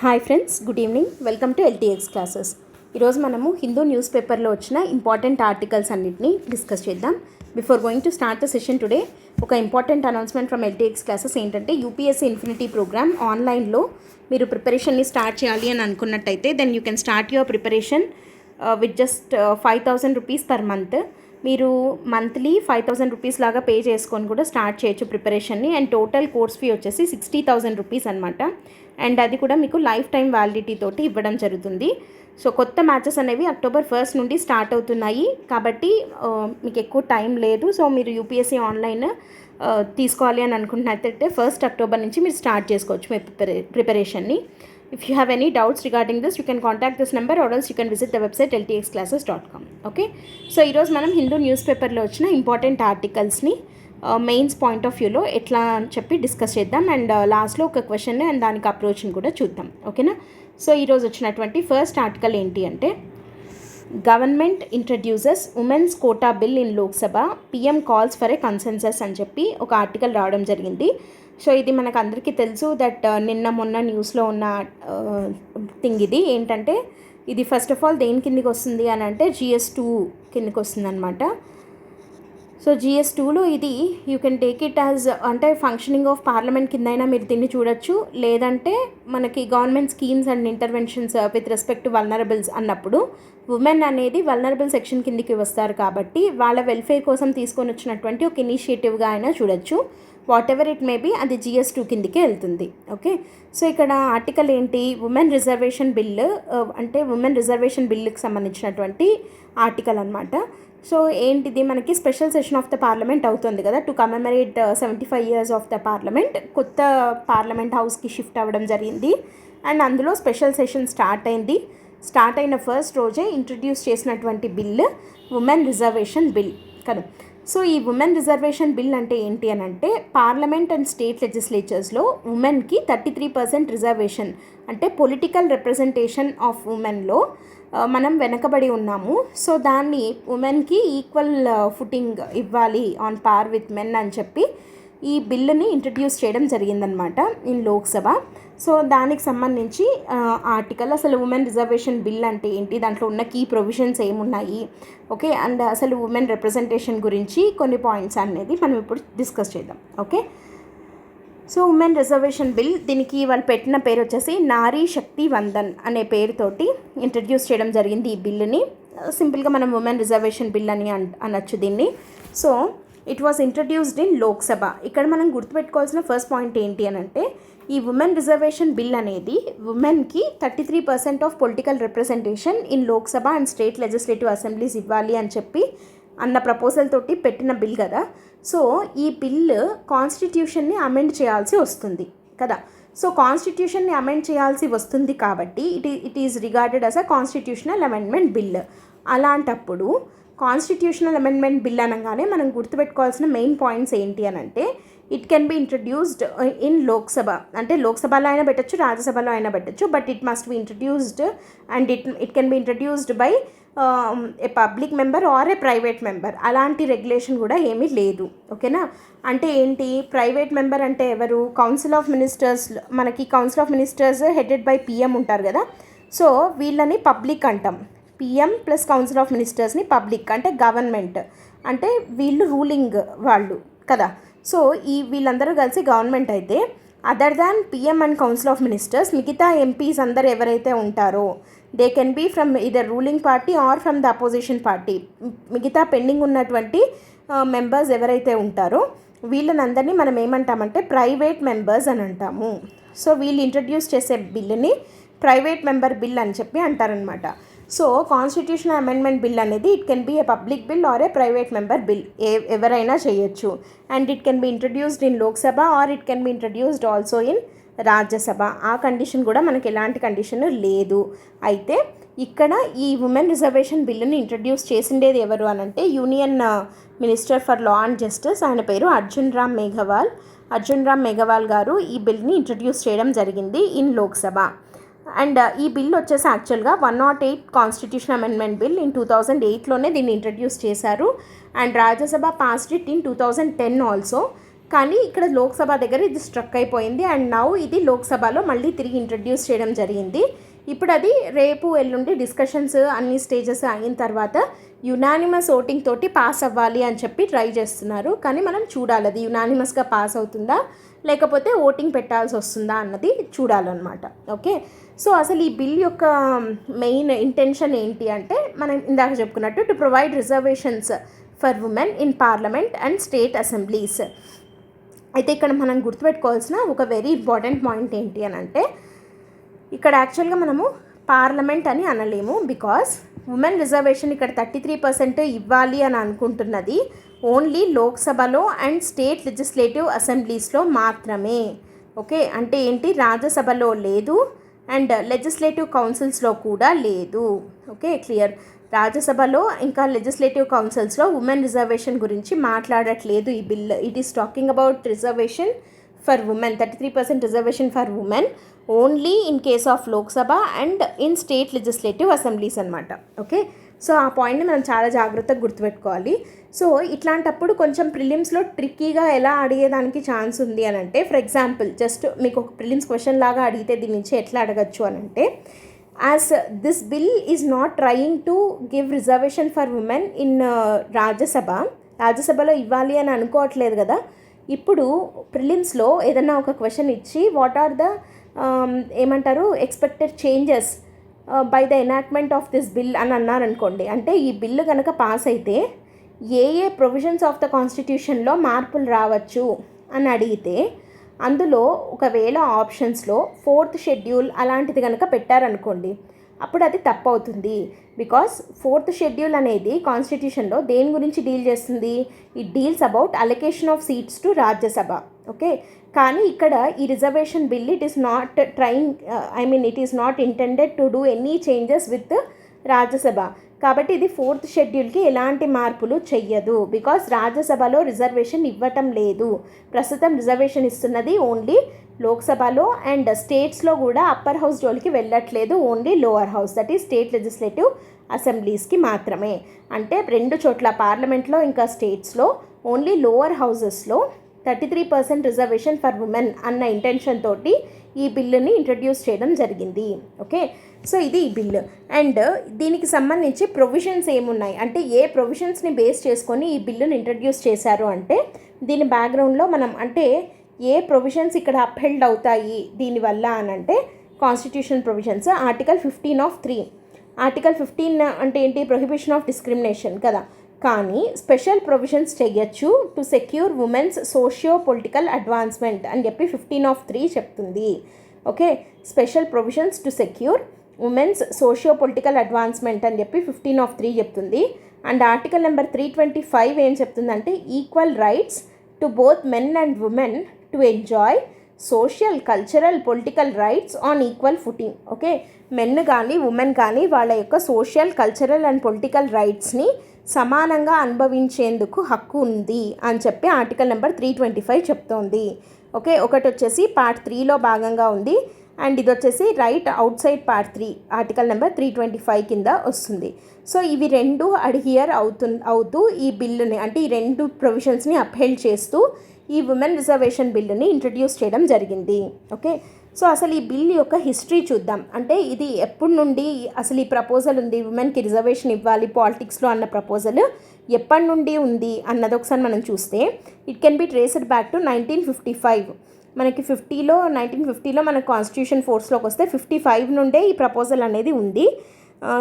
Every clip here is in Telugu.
Hi friends, good evening. Welcome to LTX classes. ఈరోజు మనము హిందూ న్యూస్ పేపర్లో వచ్చిన ఇంపార్టెంట్ ఆర్టికల్స్ అన్నిటిని డిస్కస్ చేద్దాం. Before going to start the session today, ఒక important announcement from LTX classes ఏంటంటే, యూపీఎస్సీ ఇన్ఫినిటీ ప్రోగ్రామ్ ఆన్లైన్లో మీరు ప్రిపరేషన్ని స్టార్ట్ చేయాలి అని అనుకున్నట్టయితే then you can start your preparation with just 5,000 rupees per month. మీరు మంత్లీ 5,000 రూపీస్ లాగా పే చేసుకొని కూడా స్టార్ట్ చేయొచ్చు ప్రిపరేషన్ని. అండ్ టోటల్ కోర్స్ ఫీ వచ్చేసి 60,000 రూపీస్ అనమాట. అండ్ అది కూడా మీకు లైఫ్ టైం వ్యాలిడిటీ తోటి ఇవ్వడం జరుగుతుంది. సో కొత్త మ్యాచెస్ అనేవి October 1 నుండి స్టార్ట్ అవుతున్నాయి కాబట్టి మీకు ఎక్కువ టైం లేదు. సో మీరు యూపీఎస్సీ ఆన్లైన్ తీసుకోవాలి అని అనుకుంటున్నట్టయితే 1 October నుంచి మీరు స్టార్ట్ చేసుకోవచ్చు మీ ప్రిపరేషన్ని. If you have any doubts regarding this, you can contact this number or else you can visit the website ltxclasses.com. Okay, so ఈరోజు మనం హిందూ న్యూస్ పేపర్లో వచ్చిన ఇంపార్టెంట్ ఆర్టికల్స్ని మెయిన్స్ పాయింట్ ఆఫ్ వ్యూలో ఎట్లా అని చెప్పి డిస్కస్ చేద్దాం. అండ్ లాస్ట్లో ఒక క్వశ్చన్ అండ్ దానికి అప్రోచ్ని కూడా చూద్దాం. ఓకేనా? సో ఈరోజు వచ్చినటువంటి ఫస్ట్ ఆర్టికల్ ఏంటి అంటే, government introduces women's quota bill in Lok Sabha, PM calls for a consensus అని చెప్పి ఒక ఆర్టికల్ రావడం జరిగింది. సో ఇది మనకు అందరికీ తెలుసు దట్ నిన్న మొన్న న్యూస్లో ఉన్న థింగ్. ఇది ఏంటంటే, ఇది ఫస్ట్ ఆఫ్ ఆల్ దేని కిందకి వస్తుంది అని అంటే GS2 కిందకి వస్తుంది అనమాట. సో GS2లో ఇది you can take it as అంటే ఫంక్షనింగ్ ఆఫ్ పార్లమెంట్ కిందైనా మీరు దీన్ని చూడొచ్చు, లేదంటే మనకి government schemes and interventions with respect to vulnerables అన్నప్పుడు ఉమెన్ అనేది వల్నరబుల్ సెక్షన్ కిందకి వస్తారు కాబట్టి వాళ్ళ వెల్ఫేర్ కోసం తీసుకొని వచ్చినటువంటి ఒక ఇనిషియేటివ్గా అయినా చూడొచ్చు. Whatever it may be, అది GS2 కిందకే వెళ్తుంది. ఓకే, సో ఇక్కడ ఆర్టికల్ ఏంటి, ఉమెన్ రిజర్వేషన్ బిల్లు అంటే ఉమెన్ రిజర్వేషన్ బిల్లుకి సంబంధించినటువంటి ఆర్టికల్ అనమాట. సో ఏంటిది, మనకి special session of the parliament అవుతుంది కదా, to commemorate 75 years of the parliament. కొత్త పార్లమెంట్ హౌస్కి షిఫ్ట్ అవ్వడం జరిగింది అండ్ అందులో స్పెషల్ సెషన్ స్టార్ట్ అయింది. స్టార్ట్ అయిన ఫస్ట్ రోజే ఇంట్రడ్యూస్ చేసినటువంటి బిల్ ఉమెన్ రిజర్వేషన్ బిల్ కదా. సో ఈ ఉమెన్ రిజర్వేషన్ బిల్ అంటే ఏంటి అని అంటే, పార్లమెంట్ అండ్ స్టేట్ లెజిస్లేచర్స్లో ఉమెన్కి 33% రిజర్వేషన్ అంటే పొలిటికల్ రిప్రజెంటేషన్ ఆఫ్ ఉమెన్లో మనం వెనకబడి ఉన్నాము. సో దాన్ని ఉమెన్కి ఈక్వల్ ఫుటింగ్ ఇవ్వాలి ఆన్ పార్ విత్ మెన్ అని చెప్పి ఈ బిల్లుని ఇంట్రడ్యూస్ చేయడం జరిగిందనమాట ఇన్ లోక్సభ. సో దానికి సంబంధించి ఆర్టికల్, అసలు ఉమెన్ రిజర్వేషన్ బిల్ అంటే ఏంటి, దాంట్లో ఉన్న కీ ప్రొవిజన్స్ ఏమున్నాయి, ఓకే, అండ్ అసలు ఉమెన్ రిప్రజెంటేషన్ గురించి కొన్ని పాయింట్స్ అనేది మనం ఇప్పుడు డిస్కస్ చేద్దాం. Okay, so women reservation bill, దీనికి వాళ్ళు పెట్టిన పేరు వచ్చేసి నారీ శక్తి వందన్ అనే పేరుతోటి ఇంట్రడ్యూస్ చేయడం జరిగింది ఈ బిల్లుని. సింపుల్గా మనం ఉమెన్ రిజర్వేషన్ బిల్ అని అనొచ్చు దీన్ని. So it was introduced in Lok Sabha. ఇక్కడ మనం గుర్తుపెట్టుకోవాల్సిన ఫస్ట్ పాయింట్ ఏంటి అని అంటే, ఈ ఉమెన్ రిజర్వేషన్ బిల్ అనేది ఉమెన్కి 33% of political representation in Lok Sabha and state legislative assemblies ఇవ్వాలి అని చెప్పి అన్న ప్రపోజల్ తోటి పెట్టిన బిల్ కదా. సో ఈ బిల్ కాన్స్టిట్యూషన్ని అమెండ్ చేయాల్సి వస్తుంది కదా. సో కాన్స్టిట్యూషన్ని అమెండ్ చేయాల్సి వస్తుంది కాబట్టి it is regarded as a constitutional amendment bill. అలాంటప్పుడు కాన్స్టిట్యూషనల్ అమెండ్మెంట్ బిల్ అనగానే మనం గుర్తుపెట్టుకోవాల్సిన మెయిన్ పాయింట్స్ ఏంటి అని అంటే, it can be introduced in Lok Sabha, అంటే లోక్సభలో అయినా పెట్టచ్చు, రాజ్యసభలో అయినా పెట్టచ్చు, but it must be introduced and it can be introduced by A public member are A private member. అలాంటి రెగ్యులేషన్ కూడా ఏమీ లేదు. ఓకేనా? అంటే ఏంటి, ప్రైవేట్ మెంబర్ అంటే ఎవరు, కౌన్సిల్ ఆఫ్ మినిస్టర్స్, మనకి council of ministers headed by PM ఉంటారు కదా. సో వీళ్ళని పబ్లిక్ అంటాం. PM ప్లస్ కౌన్సిల్ ఆఫ్ మినిస్టర్స్ని పబ్లిక్ అంటే గవర్నమెంట్, అంటే వీళ్ళు రూలింగ్ వాళ్ళు కదా. సో వీళ్ళందరూ కలిసి గవర్నమెంట్ అయితే, other than PM and council of ministers, మిగతా MPs అందరు ఎవరైతే ఉంటారో they can be from either ruling party or from the opposition party. మిగతా పెండింగ్ ఉన్నటువంటి మెంబర్స్ ఎవరైతే ఉంటారో వీళ్ళనందరినీ మనం ఏమంటామంటే ప్రైవేట్ మెంబర్స్ అని అంటాము. సో వీళ్ళు ఇంట్రడ్యూస్ చేసే బిల్లుని ప్రైవేట్ మెంబర్ బిల్ అని చెప్పి అంటారనమాట. సో కాన్స్టిట్యూషనల్ అమెండ్మెంట్ బిల్ అనేది it can be A public bill are A private member bill, ఎవరైనా చేయొచ్చు. And it can be introduced in Lok Sabha are it can be introduced also in Rajya Sabha. ఆ కండిషన్ కూడా మనకి ఎలాంటి కండిషన్ లేదు. అయితే ఇక్కడ ఈ ఉమెన్ రిజర్వేషన్ బిల్లుని ఇంట్రడ్యూస్ చేసిండేది ఎవరు అనంటే, union minister for law and justice, ఆయన పేరు అర్జున్ రామ్ మేఘవాల్ గారు ఈ బిల్ని ఇంట్రడ్యూస్ చేయడం జరిగింది ఇన్ లోక్సభ. అండ్ ఈ బిల్ వచ్చేసి యాక్చువల్గా 108 కాన్స్టిట్యూషన్ అమెండ్మెంట్ బిల్ ఇన్ 2008లోనే దీన్ని ఇంట్రడ్యూస్ చేశారు. And Rajya Sabha passed it in 2010 also. కానీ ఇక్కడ లోక్సభ దగ్గర ఇది స్ట్రక్ అయిపోయింది అండ్ నౌ ఇది లోక్సభలో మళ్ళీ తిరిగి ఇంట్రడ్యూస్ చేయడం జరిగింది. ఇప్పుడు అది రేపు ఎల్లుండి డిస్కషన్స్ అన్ని స్టేజెస్ అయిన తర్వాత యునానిమస్ ఓటింగ్ తోటి పాస్ అవ్వాలి అని చెప్పి ట్రై చేస్తున్నారు. కానీ మనం చూడాలి అది యునానిమస్గా పాస్ అవుతుందా లేకపోతే ఓటింగ్ పెట్టాల్సి వస్తుందా అన్నది చూడాలన్నమాట. ఓకే, సో అసలు ఈ బిల్ యొక్క మెయిన్ ఇంటెన్షన్ ఏంటి అంటే మనం ఇందాక చెప్పుకున్నట్టు to provide reservations for women in parliament and state assemblies. అయితే ఇక్కడ మనం గుర్తుపెట్టుకోవాల్సిన ఒక వెరీ ఇంపార్టెంట్ పాయింట్ ఏంటి అని అంటే ఇక్కడ యాక్చువల్గా మనము పార్లమెంట్ అని అనలేము. బికాస్ ఉమెన్ రిజర్వేషన్ ఇక్కడ 33% ఇవ్వాలి అని అనుకుంటున్నది ఓన్లీ లోక్సభలో అండ్ స్టేట్ లెజిస్లేటివ్ అసెంబ్లీస్లో మాత్రమే. ఓకే, అంటే ఏంటి, రాజ్యసభలో లేదు అండ్ లెజిస్లేటివ్ కౌన్సిల్స్లో కూడా లేదు. Okay, clear. రాజ్యసభలో ఇంకా లెజిస్లేటివ్ కౌన్సిల్స్లో ఉమెన్ రిజర్వేషన్ గురించి మాట్లాడట్లేదు ఈ bill. It is talking about reservation for women, 33% reservation for women only in case of Lok Sabha and in state legislative assemblies అనమాట. ఓకే, సో ఆ పాయింట్ని మనం చాలా జాగ్రత్తగా గుర్తుపెట్టుకోవాలి. సో ఇట్లాంటప్పుడు కొంచెం ప్రిలిమ్స్లో ట్రిక్కీగా ఎలా అడిగేదానికి ఛాన్స్ ఉంది అని అంటే, ఫర్ ఎగ్జాంపుల్ జస్ట్ మీకు ఒక ప్రిలిమ్స్ క్వశ్చన్ లాగా అడిగితే దీని నుంచి ఎట్లా అడగచ్చు అని అంటే, as this bill is not trying to give reservation for women in రాజ్యసభలో ఇవ్వాలి అని అనుకోవట్లేదు కదా. ఇప్పుడు ప్రిలిమ్స్లో ఏదైనా ఒక క్వశ్చన్ ఇచ్చి వాట్ ఆర్ ద ఏమంటారు expected changes by the enactment of this bill అని అన్నారనుకోండి, అంటే ఈ బిల్లు కనుక పాస్ అయితే ఏ ప్రొవిజన్స్ ఆఫ్ ద కాన్స్టిట్యూషన్లో మార్పులు రావచ్చు అని అడిగితే అందులో ఒకవేళ ఆప్షన్స్లో 4th షెడ్యూల్ అలాంటిది కనుక పెట్టారనుకోండి అప్పుడు అది తప్పు అవుతుంది. బికాస్ 4th షెడ్యూల్ అనేది కాన్స్టిట్యూషన్లో దేని గురించి డీల్ చేస్తుంది, it deals about allocation of seats to Rajya Sabha. Okay, కానీ ఇక్కడ ఈ reservation bill it is not trying it is not intended to do any changes with Rajya Sabha. కాబట్టి ఇది 4th షెడ్యూల్కి ఎలాంటి మార్పులు చెయ్యదు. బికాస్ రాజ్యసభలో రిజర్వేషన్ ఇవ్వటం లేదు. ప్రస్తుతం రిజర్వేషన్ ఇస్తున్నది ఓన్లీ లోక్సభలో అండ్ స్టేట్స్లో కూడా అప్పర్ హౌస్ జోలికి వెళ్ళట్లేదు, only lower house that is state legislative అసెంబ్లీస్కి మాత్రమే. అంటే 2 చోట్ల పార్లమెంట్లో ఇంకా స్టేట్స్లో ఓన్లీ లోవర్ హౌసెస్లో 33% రిజర్వేషన్ ఫర్ ఉమెన్ అన్న ఇంటెన్షన్ తోటి ఈ బిల్లుని ఇంట్రడ్యూస్ చేయడం జరిగింది. ఓకే, సో ఇది ఈ బిల్లు. అండ్ దీనికి సంబంధించి ప్రొవిజన్స్ ఏమున్నాయి అంటే ఏ ప్రొవిజన్స్ని బేస్ చేసుకొని ఈ బిల్లుని ఇంట్రడ్యూస్ చేశారు అంటే దీని బ్యాక్గ్రౌండ్లో మనం అంటే ఏ ప్రొవిజన్స్ ఇక్కడ అప్హెల్డ్ అవుతాయి దీనివల్ల అని అంటే కాన్స్టిట్యూషన్ ప్రొవిజన్స్ ఆర్టికల్ 15(3). ఆర్టికల్ 15 అంటే ఏంటి, ప్రొహిబిషన్ ఆఫ్ డిస్క్రిమినేషన్ కదా. కానీ స్పెషల్ ప్రొవిజన్స్ చెయ్యొచ్చు to secure women's socio political advancement అని చెప్పి 15(3) చెప్తుంది. Okay, special provisions to secure women's socio political advancement అని చెప్పి 15(3) చెప్తుంది. అండ్ ఆర్టికల్ నెంబర్ 325 ఏం చెప్తుందంటే equal rights to both men and women to enjoy social cultural political rights on equal footing. Okay, men కానీ ఉమెన్ కానీ వాళ్ళ యొక్క సోషల్ కల్చరల్ అండ్ పొలిటికల్ రైట్స్ని సమానంగా అనుభవించేందుకు హక్కు ఉంది అని చెప్పి ఆర్టికల్ నెంబర్ 325 చెప్తోంది. ఓకే, ఒకటి వచ్చేసి పార్ట్ 3లో భాగంగా ఉంది అండ్ ఇది వచ్చేసి right out side part 3 article number 325 కింద వస్తుంది. సో ఇవి రెండు అడ్హియర్ అవుతూ ఈ బిల్లుని అంటే ఈ 2 ప్రొవిజన్స్ని అప్హెల్డ్ చేస్తూ ఈ ఉమెన్ రిజర్వేషన్ బిల్లుని ఇంట్రడ్యూస్ చేయడం జరిగింది. ఓకే, సో అసలు ఈ బిల్ యొక్క హిస్టరీ చూద్దాం. అంటే ఇది ఎప్పటి నుండి అసలు ఈ ప్రపోజల్ ఉంది, ఉమెన్కి రిజర్వేషన్ ఇవ్వాలి పాలిటిక్స్లో అన్న ప్రపోజల్ ఎప్పటి నుండి ఉంది అన్నది ఒకసారి మనం చూస్తే it can be traced back to 1955. మనకి 1950లో మన కాన్స్టిట్యూషన్ ఫోర్స్లోకి వస్తే 55 నుండే ఈ ప్రపోజల్ అనేది ఉంది.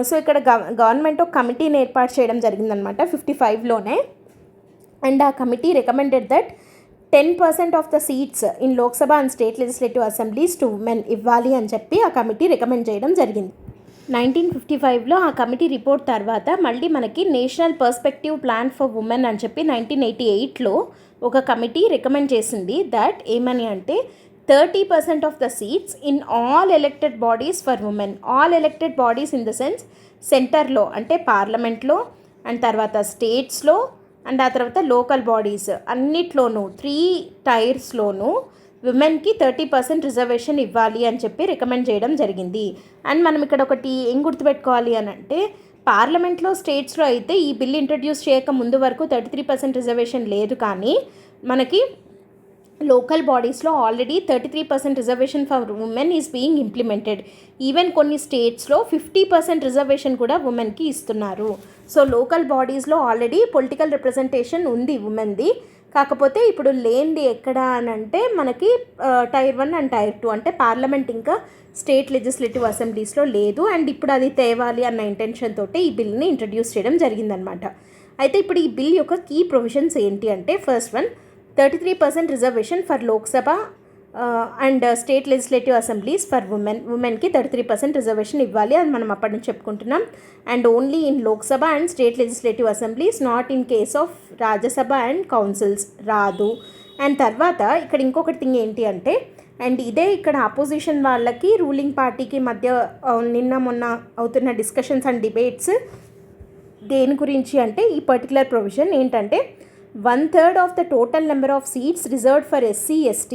సో ఇక్కడ గవర్నమెంట్ ఒక కమిటీని ఏర్పాటు చేయడం జరిగిందనమాట 55లోనే. అండ్ ఆ committee recommended that 10% of the seats in Lok Sabha and state legislative assemblies to women ఇవ్వాలి అని చెప్పి ఆ కమిటీ రికమెండ్ చేయడం జరిగింది. 1955లో ఆ కమిటీ రిపోర్ట్ తర్వాత మళ్ళీ మనకి national perspective plan for women అని చెప్పి 1988లో ఒక కమిటీ రికమెండ్ చేసింది దట్ ఏమని అంటే 30% of the seats in all elected bodies for women. All elected bodies in the sense సెంటర్లో అంటే పార్లమెంట్లో అండ్ తర్వాత స్టేట్స్లో అండ్ ఆ తర్వాత లోకల్ బాడీస్ అన్నిట్లోనూ 3 టైర్స్లోనూ విమెన్కి 30% రిజర్వేషన్ ఇవ్వాలి అని చెప్పి రికమెండ్ చేయడం జరిగింది. అండ్ మనం ఇక్కడ ఒకటి ఏం గుర్తుపెట్టుకోవాలి అని అంటే పార్లమెంట్లో స్టేట్స్లో అయితే ఈ బిల్ ఇంట్రడ్యూస్ చేయక ముందు వరకు 33% రిజర్వేషన్ లేదు. కానీ మనకి లోకల్ బాడీస్లో already 33% reservation for women is being implemented. Even కొన్ని స్టేట్స్లో 50% రిజర్వేషన్ కూడా ఉమెన్కి ఇస్తున్నారు. సో లోకల్ బాడీస్లో ఆల్రెడీ పొలిటికల్ రిప్రజెంటేషన్ ఉంది ఉమెన్ది. కాకపోతే ఇప్పుడు లేనిది ఎక్కడ అని అంటే మనకి టైర్ 1 అండ్ టైర్ 2 అంటే పార్లమెంట్ ఇంకా స్టేట్ లెజిస్లేటివ్ అసెంబ్లీస్లో లేదు. అండ్ ఇప్పుడు అది తేవాలి అన్న ఇంటెన్షన్ తోటి ఈ బిల్ని ఇంట్రడ్యూస్ చేయడం జరిగిందనమాట. అయితే ఇప్పుడు ఈ బిల్ యొక్క కీ ప్రొవిజన్స్ ఏంటి అంటే, first one 33% reservation for Lok Sabha and state legislative assemblies for ఉమెన్కి 33% రిజర్వేషన్ ఇవ్వాలి. అది మనం అప్పటి నుంచి చెప్పుకుంటున్నాం. And only in Lok Sabha and state legislative assemblies, not in case of Rajya Sabha and councils రాదు. అండ్ తర్వాత ఇక్కడ ఇంకొకటి థింగ్ ఏంటి అంటే, అండ్ ఇదే ఇక్కడ అపోజిషన్ వాళ్ళకి రూలింగ్ పార్టీకి మధ్య నిన్న మొన్న అవుతున్న డిస్కషన్స్ అండ్ డిబేట్స్ దేని గురించి అంటే, ఈ పర్టికులర్ ప్రొవిజన్ ఏంటంటే 1/3 of the total number of seats reserved for SC/ST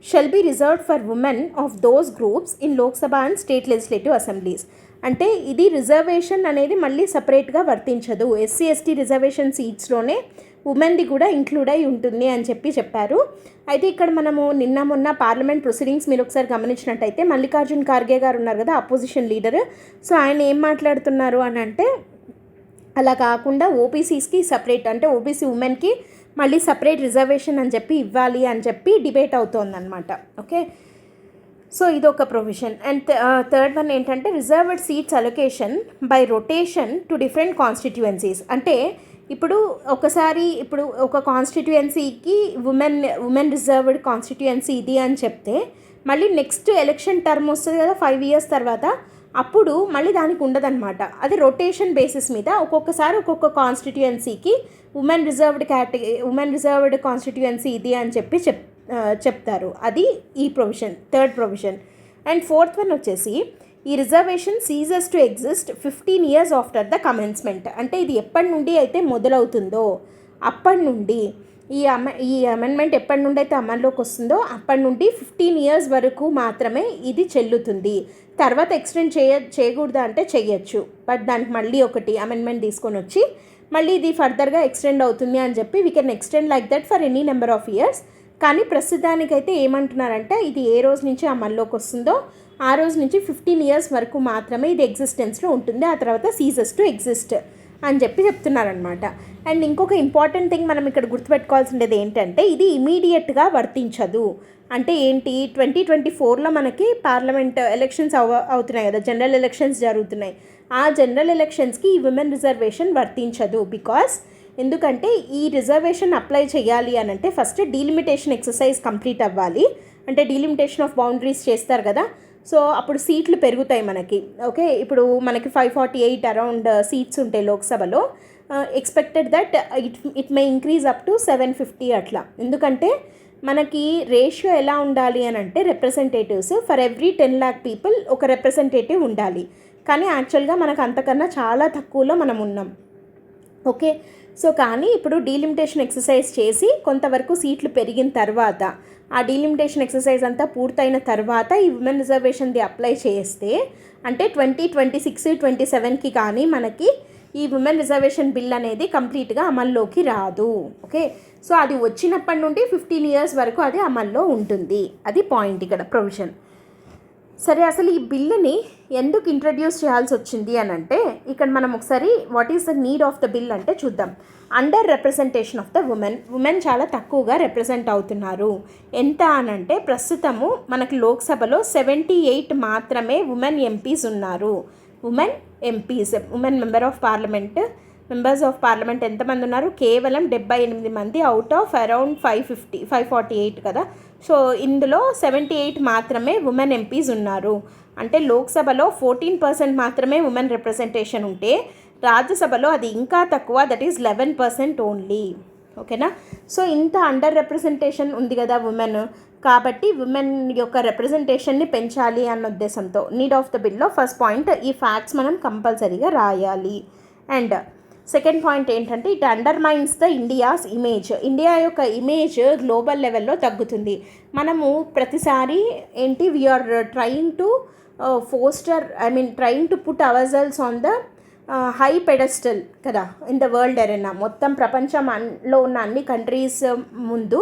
shall be reserved for women of those groups in Lok Sabha and state legislative assemblies. అంటే ఇది రిజర్వేషన్ అనేది మళ్ళీ సపరేట్గా వర్తించదు. SC/ST రిజర్వేషన్ సీట్స్లోనే ఉమెన్ది కూడా ఇంక్లూడ్ అయి ఉంటుంది అని చెప్పారు. అయితే ఇక్కడ మనము నిన్న మొన్న పార్లమెంట్ ప్రొసీడింగ్స్ మీరు ఒకసారి గమనించినట్టయితే, మల్లికార్జున్ ఖార్గే గారు ఉన్నారు కదా, అపోజిషన్ లీడర్. సో ఆయన ఏం మాట్లాడుతున్నారు అని అంటే, అలా కాకుండా ఓబీసీస్కి సపరేట్, అంటే ఓబీసీ ఉమెన్కి మళ్ళీ సపరేట్ రిజర్వేషన్ అని చెప్పి ఇవ్వాలి అని చెప్పి డిబేట్ అవుతోందన్నమాట. ఓకే, సో ఇది ఒక ప్రొవిజన్. అండ్ థర్డ్ వన్ ఏంటంటే, reserved seats allocation by rotation to different constituencies. అంటే ఇప్పుడు ఒక కాన్స్టిట్యుయెన్సీకి ఉమెన్ రిజర్వ్డ్ కాన్స్టిట్యుయెన్సీ ఇది అని చెప్తే, మళ్ళీ నెక్స్ట్ ఎలక్షన్ టర్మ్ వస్తుంది కదా 5 years తర్వాత, అప్పుడు మళ్ళీ దానికి ఉండదన్నమాట. అది రొటేషన్ బేసిస్ మీద ఒక్కొక్కసారి ఒక్కొక్క కాన్స్టిట్యుయెన్సీకి ఉమెన్ రిజర్వ్డ్ కాన్స్టిట్యుయెన్సీ ఇది అని చెప్తారు. అది ఈ provision, third provision. And fourth one వచ్చేసి, ఈ reservation ceases to exist 15 years after the commencement. అంటే ఇది ఎప్పటి నుండి అయితే మొదలవుతుందో అప్పటి నుండి, ఈ అమెండ్మెంట్ ఎప్పటి నుండి అయితే అమల్లోకి వస్తుందో అప్పటి నుండి 15 years వరకు మాత్రమే ఇది చెల్లుతుంది. తర్వాత ఎక్స్టెండ్ చేయకూడదా అంటే చెయ్యొచ్చు, బట్ దానికి మళ్ళీ ఒకటి అమెండ్మెంట్ తీసుకొని వచ్చి మళ్ళీ ఇది ఫర్దర్గా ఎక్స్టెండ్ అవుతుంది అని చెప్పి we can extend like that for any number of years. కానీ ప్రస్తుతానికైతే ఏమంటున్నారంటే, ఇది ఏ రోజు నుంచి అమల్లోకి వస్తుందో ఆ రోజు నుంచి 15 years వరకు మాత్రమే ఇది ఎగ్జిస్టెన్స్లో ఉంటుంది. ఆ తర్వాత సీజెస్ టు ఎగ్జిస్ట్ అని చెప్తున్నారనమాట. అండ్ ఇంకొక ఇంపార్టెంట్ థింగ్ మనం ఇక్కడ గుర్తుపెట్టుకోవాల్సింది ఏంటంటే, ఇది ఇమీడియట్గా వర్తించదు. అంటే ఏంటి, 2024లో మనకి పార్లమెంట్ ఎలక్షన్స్ అవుతున్నాయి కదా, జనరల్ ఎలక్షన్స్ జరుగుతున్నాయి. ఆ జనరల్ ఎలక్షన్స్కి ఈ విమెన్ రిజర్వేషన్ వర్తించదు. ఎందుకంటే ఈ రిజర్వేషన్ అప్లై చేయాలి అని అంటే ఫస్ట్ డీలిమిటేషన్ ఎక్సర్సైజ్ కంప్లీట్ అవ్వాలి. అంటే డీలిమిటేషన్ ఆఫ్ బౌండరీస్ చేస్తారు కదా, సో అప్పుడు సీట్లు పెరుగుతాయి మనకి. ఓకే, ఇప్పుడు మనకి 548 అరౌండ్ సీట్స్ ఉంటాయి లోక్సభలో. Expected that it may increase up to 750 అట్లా. ఎందుకంటే మనకి రేషియో ఎలా ఉండాలి అని అంటే, representatives for every 10 lakh people ఒక రిప్రజెంటేటివ్ ఉండాలి. కానీ యాక్చువల్గా మనకు అంతకన్నా చాలా తక్కువలో మనం ఉన్నాం. ఓకే, సో కానీ ఇప్పుడు డీలిమిటేషన్ ఎక్సర్సైజ్ చేసి కొంతవరకు సీట్లు పెరిగిన తర్వాత, ఆ డీలిమిటేషన్ ఎక్సర్సైజ్ అంతా పూర్తయిన తర్వాత ఈ ఉమెన్ రిజర్వేషన్ది అప్లై చేస్తే, అంటే 2026, 27కి కానీ మనకి ఈ ఉమెన్ రిజర్వేషన్ బిల్ అనేది కంప్లీట్గా అమల్లోకి రాదు. ఓకే, సో అది వచ్చినప్పటి నుండి 15 years వరకు అది అమల్లో ఉంటుంది. అది పాయింట్ ఇక్కడ ప్రొవిజన్. సరే, అసలు ఈ బిల్లుని ఎందుకు ఇంట్రడ్యూస్ చేయాల్సి వచ్చింది అని అంటే, ఇక్కడ మనం ఒకసారి what is the need of the bill అంటే చూద్దాం. Under representation of the women చాలా తక్కువగా రిప్రజెంట్ అవుతున్నారు. ఎంత అనంటే, ప్రస్తుతము మనకి లోక్సభలో 78 మాత్రమే ఉమెన్ ఎంపీస్ ఉన్నారు. ఉమెన్ మెంబర్స్ ఆఫ్ పార్లమెంట్ ఎంతమంది ఉన్నారు? కేవలం 78 మంది అవుట్ ఆఫ్ అరౌండ్ 548 కదా. సో ఇందులో 78 మాత్రమే ఉమెన్ ఎంపీస్ ఉన్నారు. అంటే లోక్సభలో 14% మాత్రమే ఉమెన్ రిప్రజెంటేషన్ ఉంటే, రాజ్యసభలో అది ఇంకా తక్కువ, దట్ ఈజ్ 11% ఓన్లీ. ఓకేనా, సో ఇంత అండర్ రిప్రజెంటేషన్ ఉంది కదా ఉమెన్, కాబట్టి ఉమెన్ యొక్క రిప్రజెంటేషన్ని పెంచాలి అన్న ఉద్దేశంతో నీడ్ ఆఫ్ ద బిల్లో ఫస్ట్ పాయింట్ ఈ ఫ్యాక్ట్స్ మనం కంపల్సరీగా రాయాలి. అండ్ సెకండ్ పాయింట్ ఏంటంటే, it undermines the India's image. India యొక్క ఇమేజ్ గ్లోబల్ లెవెల్లో తగ్గుతుంది. మనము ప్రతిసారి we're trying to trying to put ourselves on the high pedestal కదా ఇన్ ద వరల్డ్ ఎరెనా. మొత్తం ప్రపంచంలో ఉన్న అన్ని కంట్రీస్ ముందు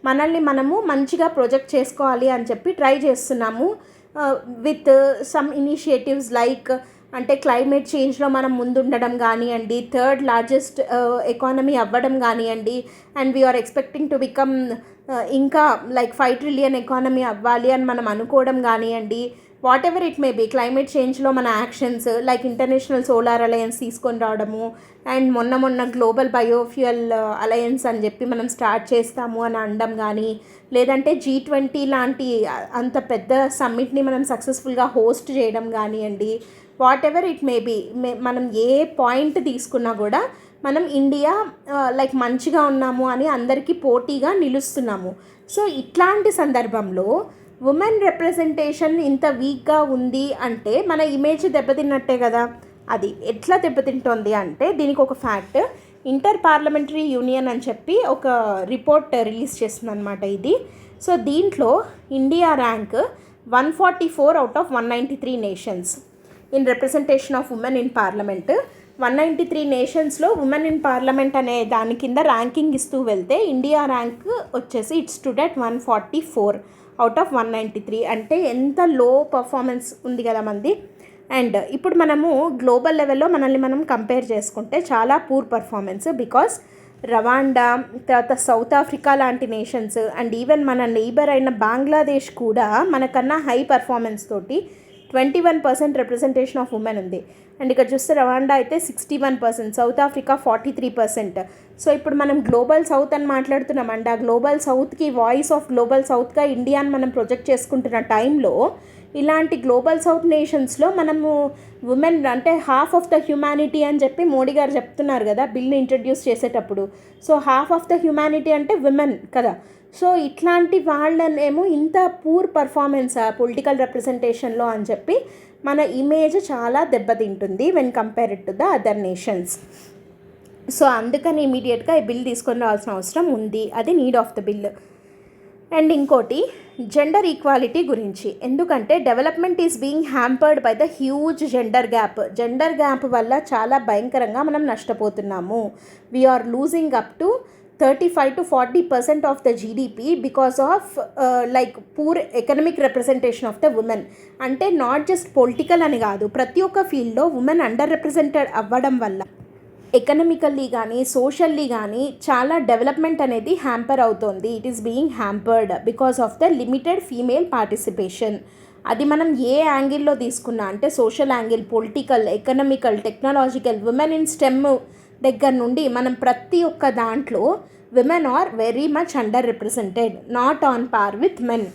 మనల్ని మనము మంచిగా ప్రొజెక్ట్ చేసుకోవాలి అని చెప్పి ట్రై చేస్తున్నాము విత్ సమ్ ఇనిషియేటివ్స్ లైక్ అంటే క్లైమేట్ చేంజ్లో మనం ముందుండడం కానివ్వండి, థర్డ్ లార్జెస్ట్ ఎకానమీ అవ్వడం కానివ్వండి, and we are expecting to become ఇంకా లైక్ 5 ట్రిలియన్ ఎకానమీ అవ్వాలి అని మనం అనుకోవడం కానివ్వండి. Whatever it may be, climate చేంజ్లో మన actions like International Solar Alliance తీసుకొని రావడము, అండ్ మొన్న గ్లోబల్ బయోఫ్యూయల్ అలయన్స్ అని చెప్పి మనం స్టార్ట్ చేస్తాము అని అనడం కానీ, లేదంటే G20 లాంటి అంత పెద్ద సమ్మిట్ని మనం సక్సెస్ఫుల్గా హోస్ట్ చేయడం కానివ్వండి. Whatever it may be, మనం ఏ పాయింట్ తీసుకున్నా కూడా మనం ఇండియా లైక్ మంచిగా ఉన్నాము అని అందరికీ పోటీగా నిలుస్తున్నాము. సో ఇట్లాంటి సందర్భంలో ఉమెన్ రిప్రజెంటేషన్ ఇంత వీక్గా ఉంది అంటే మన ఇమేజ్ దెబ్బతిన్నట్టే కదా. అది ఎట్లా దెబ్బతింటోంది అంటే దీనికి ఒక ఫ్యాక్ట్, ఇంటర్ పార్లమెంటరీ యూనియన్ అని చెప్పి ఒక రిపోర్ట్ రిలీజ్ చేస్తుంది అనమాట ఇది. సో దీంట్లో India rank 144 out of 193 nations in representation of women in Parliament. 193 నేషన్స్లో ఉమెన్ ఇన్ పార్లమెంట్ అనే దాని కింద ర్యాంకింగ్ ఇస్తూ వెళ్తే ఇండియా ర్యాంక్ వచ్చేసి it's stood at 144 out of 193. అంటే ఎంత లో పర్ఫార్మెన్స్ ఉంది కదా మంది. అండ్ ఇప్పుడు మనము గ్లోబల్ లెవెల్లో మనల్ని మనం కంపేర్ చేసుకుంటే చాలా పూర్ పర్ఫార్మెన్స్, బికాస్ రవాండా, తర్వాత సౌత్ ఆఫ్రికా లాంటి నేషన్స్ అండ్ ఈవెన్ మన నైబర్ అయిన బంగ్లాదేశ్ కూడా మనకన్నా హై పర్ఫార్మెన్స్ తోటి 21% రిప్రజెంటేషన్ ఆఫ్ ఉమెన్ ఉంది. అండ్ ఇక్కడ చూస్తే రవాండా అయితే 61%, సౌత్ ఆఫ్రికా 43%. సో ఇప్పుడు మనం గ్లోబల్ సౌత్ అని మాట్లాడుతున్నాం అండి. ఆ గ్లోబల్ సౌత్కి వాయిస్ ఆఫ్ గ్లోబల్ సౌత్గా ఇండియాని మనం ప్రొజెక్ట్ చేసుకుంటున్న టైంలో ఇలాంటి గ్లోబల్ సౌత్ నేషన్స్లో మనము ఉమెన్ అంటే హాఫ్ ఆఫ్ ద హ్యుమానిటీ అని చెప్పి మోడీ గారు చెప్తున్నారు కదా బిల్ని ఇంట్రడ్యూస్ చేసేటప్పుడు. So half of the humanity అంటే విమెన్ కదా. సో ఇట్లాంటి వాళ్ళనేమో ఇంత పూర్ పర్ఫార్మెన్స్ పొలిటికల్ రిప్రజెంటేషన్లో అని చెప్పి మన ఇమేజ్ చాలా దెబ్బతింటుంది when compared to the other nations. So అందుకని ఇమీడియట్గా ఈ బిల్ తీసుకొని రావాల్సిన అవసరం ఉంది. అది need of the bill. And ఇంకోటి జెండర్ ఈక్వాలిటీ గురించి, ఎందుకంటే development is being hampered by the huge gender gap వల్ల చాలా భయంకరంగా మనం నష్టపోతున్నాము. We are losing up to 35 to 40% of the GDP because of like poor economic representation of the women. అంటే నాట్ జస్ట్ పొలిటికల్ అని కాదు, ప్రతి ఒక్క ఫీల్డ్లో ఉమెన్ అండర్ రిప్రజెంటెడ్ అవ్వడం వల్ల ఎకనమికల్లీ కానీ సోషల్లీ కానీ చాలా డెవలప్మెంట్ అనేది హ్యాంపర్ అవుతోంది. It is being hampered because of the limited female participation. అది మనం ఏ యాంగిల్లో తీసుకున్నా అంటే social angle, political, economical, technological, women in STEM దగ్గర నుండి మనం ప్రతి ఒక్క దాంట్లో women are very much under represented, not on par with men.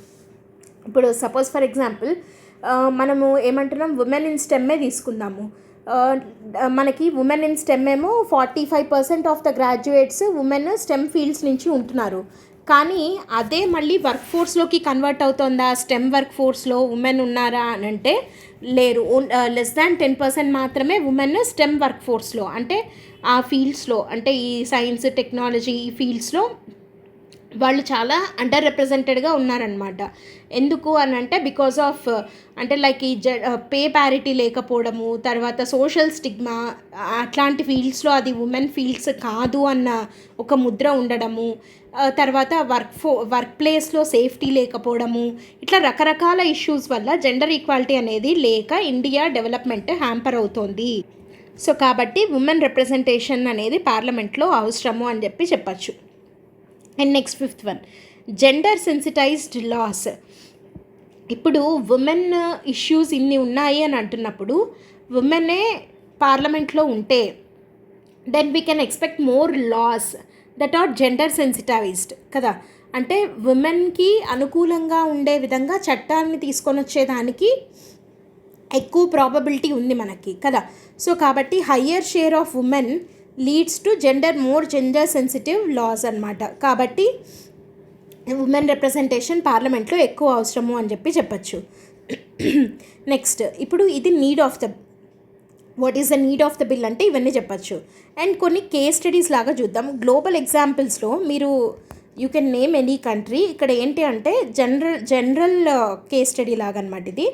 ఇప్పుడు సపోజ్ ఫర్ ఎగ్జాంపుల్ మనము ఏమంటున్నాం, ఉమెన్ ఇన్ స్టెమ్మే తీసుకుందాము. మనకి ఉమెన్ ఇన్ స్టెమ్ ఏమో 45% of the graduates women stem fields నుంచి ఉంటున్నారు. కానీ అదే మళ్ళీ వర్క్ ఫోర్స్లోకి కన్వర్ట్ అవుతుందా, స్టెమ్ వర్క్ ఫోర్స్లో ఉమెన్ ఉన్నారా అని అంటే లేరు. లెస్ దాన్ 10% మాత్రమే ఉమెన్ స్టెమ్ వర్క్ ఫోర్స్లో అంటే ఆ ఫీల్డ్స్లో అంటే ఈ సైన్స్, టెక్నాలజీ ఈ ఫీల్డ్స్లో వాళ్ళు చాలా అండర్ రిప్రజెంటెడ్గా ఉన్నారనమాట. ఎందుకు అని అంటే బికాజ్ ఆఫ్ అంటే లైక్ ఈ పే ప్యారిటీ లేకపోవడము, తర్వాత సోషల్ స్టిగ్మా, అట్లాంటి ఫీల్డ్స్లో అది ఉమెన్ ఫీల్డ్స్ కాదు అన్న ఒక ముద్ర ఉండడము, తర్వాత వర్క్ ప్లేస్లో సేఫ్టీ లేకపోవడము, ఇట్లా రకరకాల ఇష్యూస్ వల్ల జెండర్ ఈక్వాలిటీ అనేది లేక ఇండియా డెవలప్మెంట్ హ్యాంపర్ అవుతోంది. సో కాబట్టి ఉమెన్ రిప్రజెంటేషన్ అనేది పార్లమెంట్లో అవసరము అని చెప్పచ్చు. And next 5th one, gender sensitized laws. ఇప్పుడు ఉమెన్ ఇష్యూస్ ఇన్ని ఉన్నాయి అని అంటున్నప్పుడు ఉమెనే పార్లమెంట్లో ఉంటే then we can expect more laws that are gender sensitized కదా. అంటే ఉమెన్కి అనుకూలంగా ఉండే విధంగా చట్టాన్ని తీసుకొని వచ్చేదానికి ఎక్కువ ప్రాబబిలిటీ ఉంది మనకి కదా. సో కాబట్టి higher share of women leads to more gender sensitive laws అనమాట. కాబట్టి ఉమెన్ రిప్రజెంటేషన్ పార్లమెంట్లో ఎక్కువ అవసరము అని చెప్పచ్చు. నెక్స్ట్ ఇప్పుడు ఇది what is the need of the bill అంటే ఇవన్నీ చెప్పచ్చు. అండ్ కొన్ని కేస్ స్టడీస్ లాగా చూద్దాం. గ్లోబల్ ఎగ్జాంపుల్స్లో మీరు you can name any country. ఇక్కడ ఏంటి అంటే జనరల్ కేస్ స్టడీ లాగా అనమాట ఇది.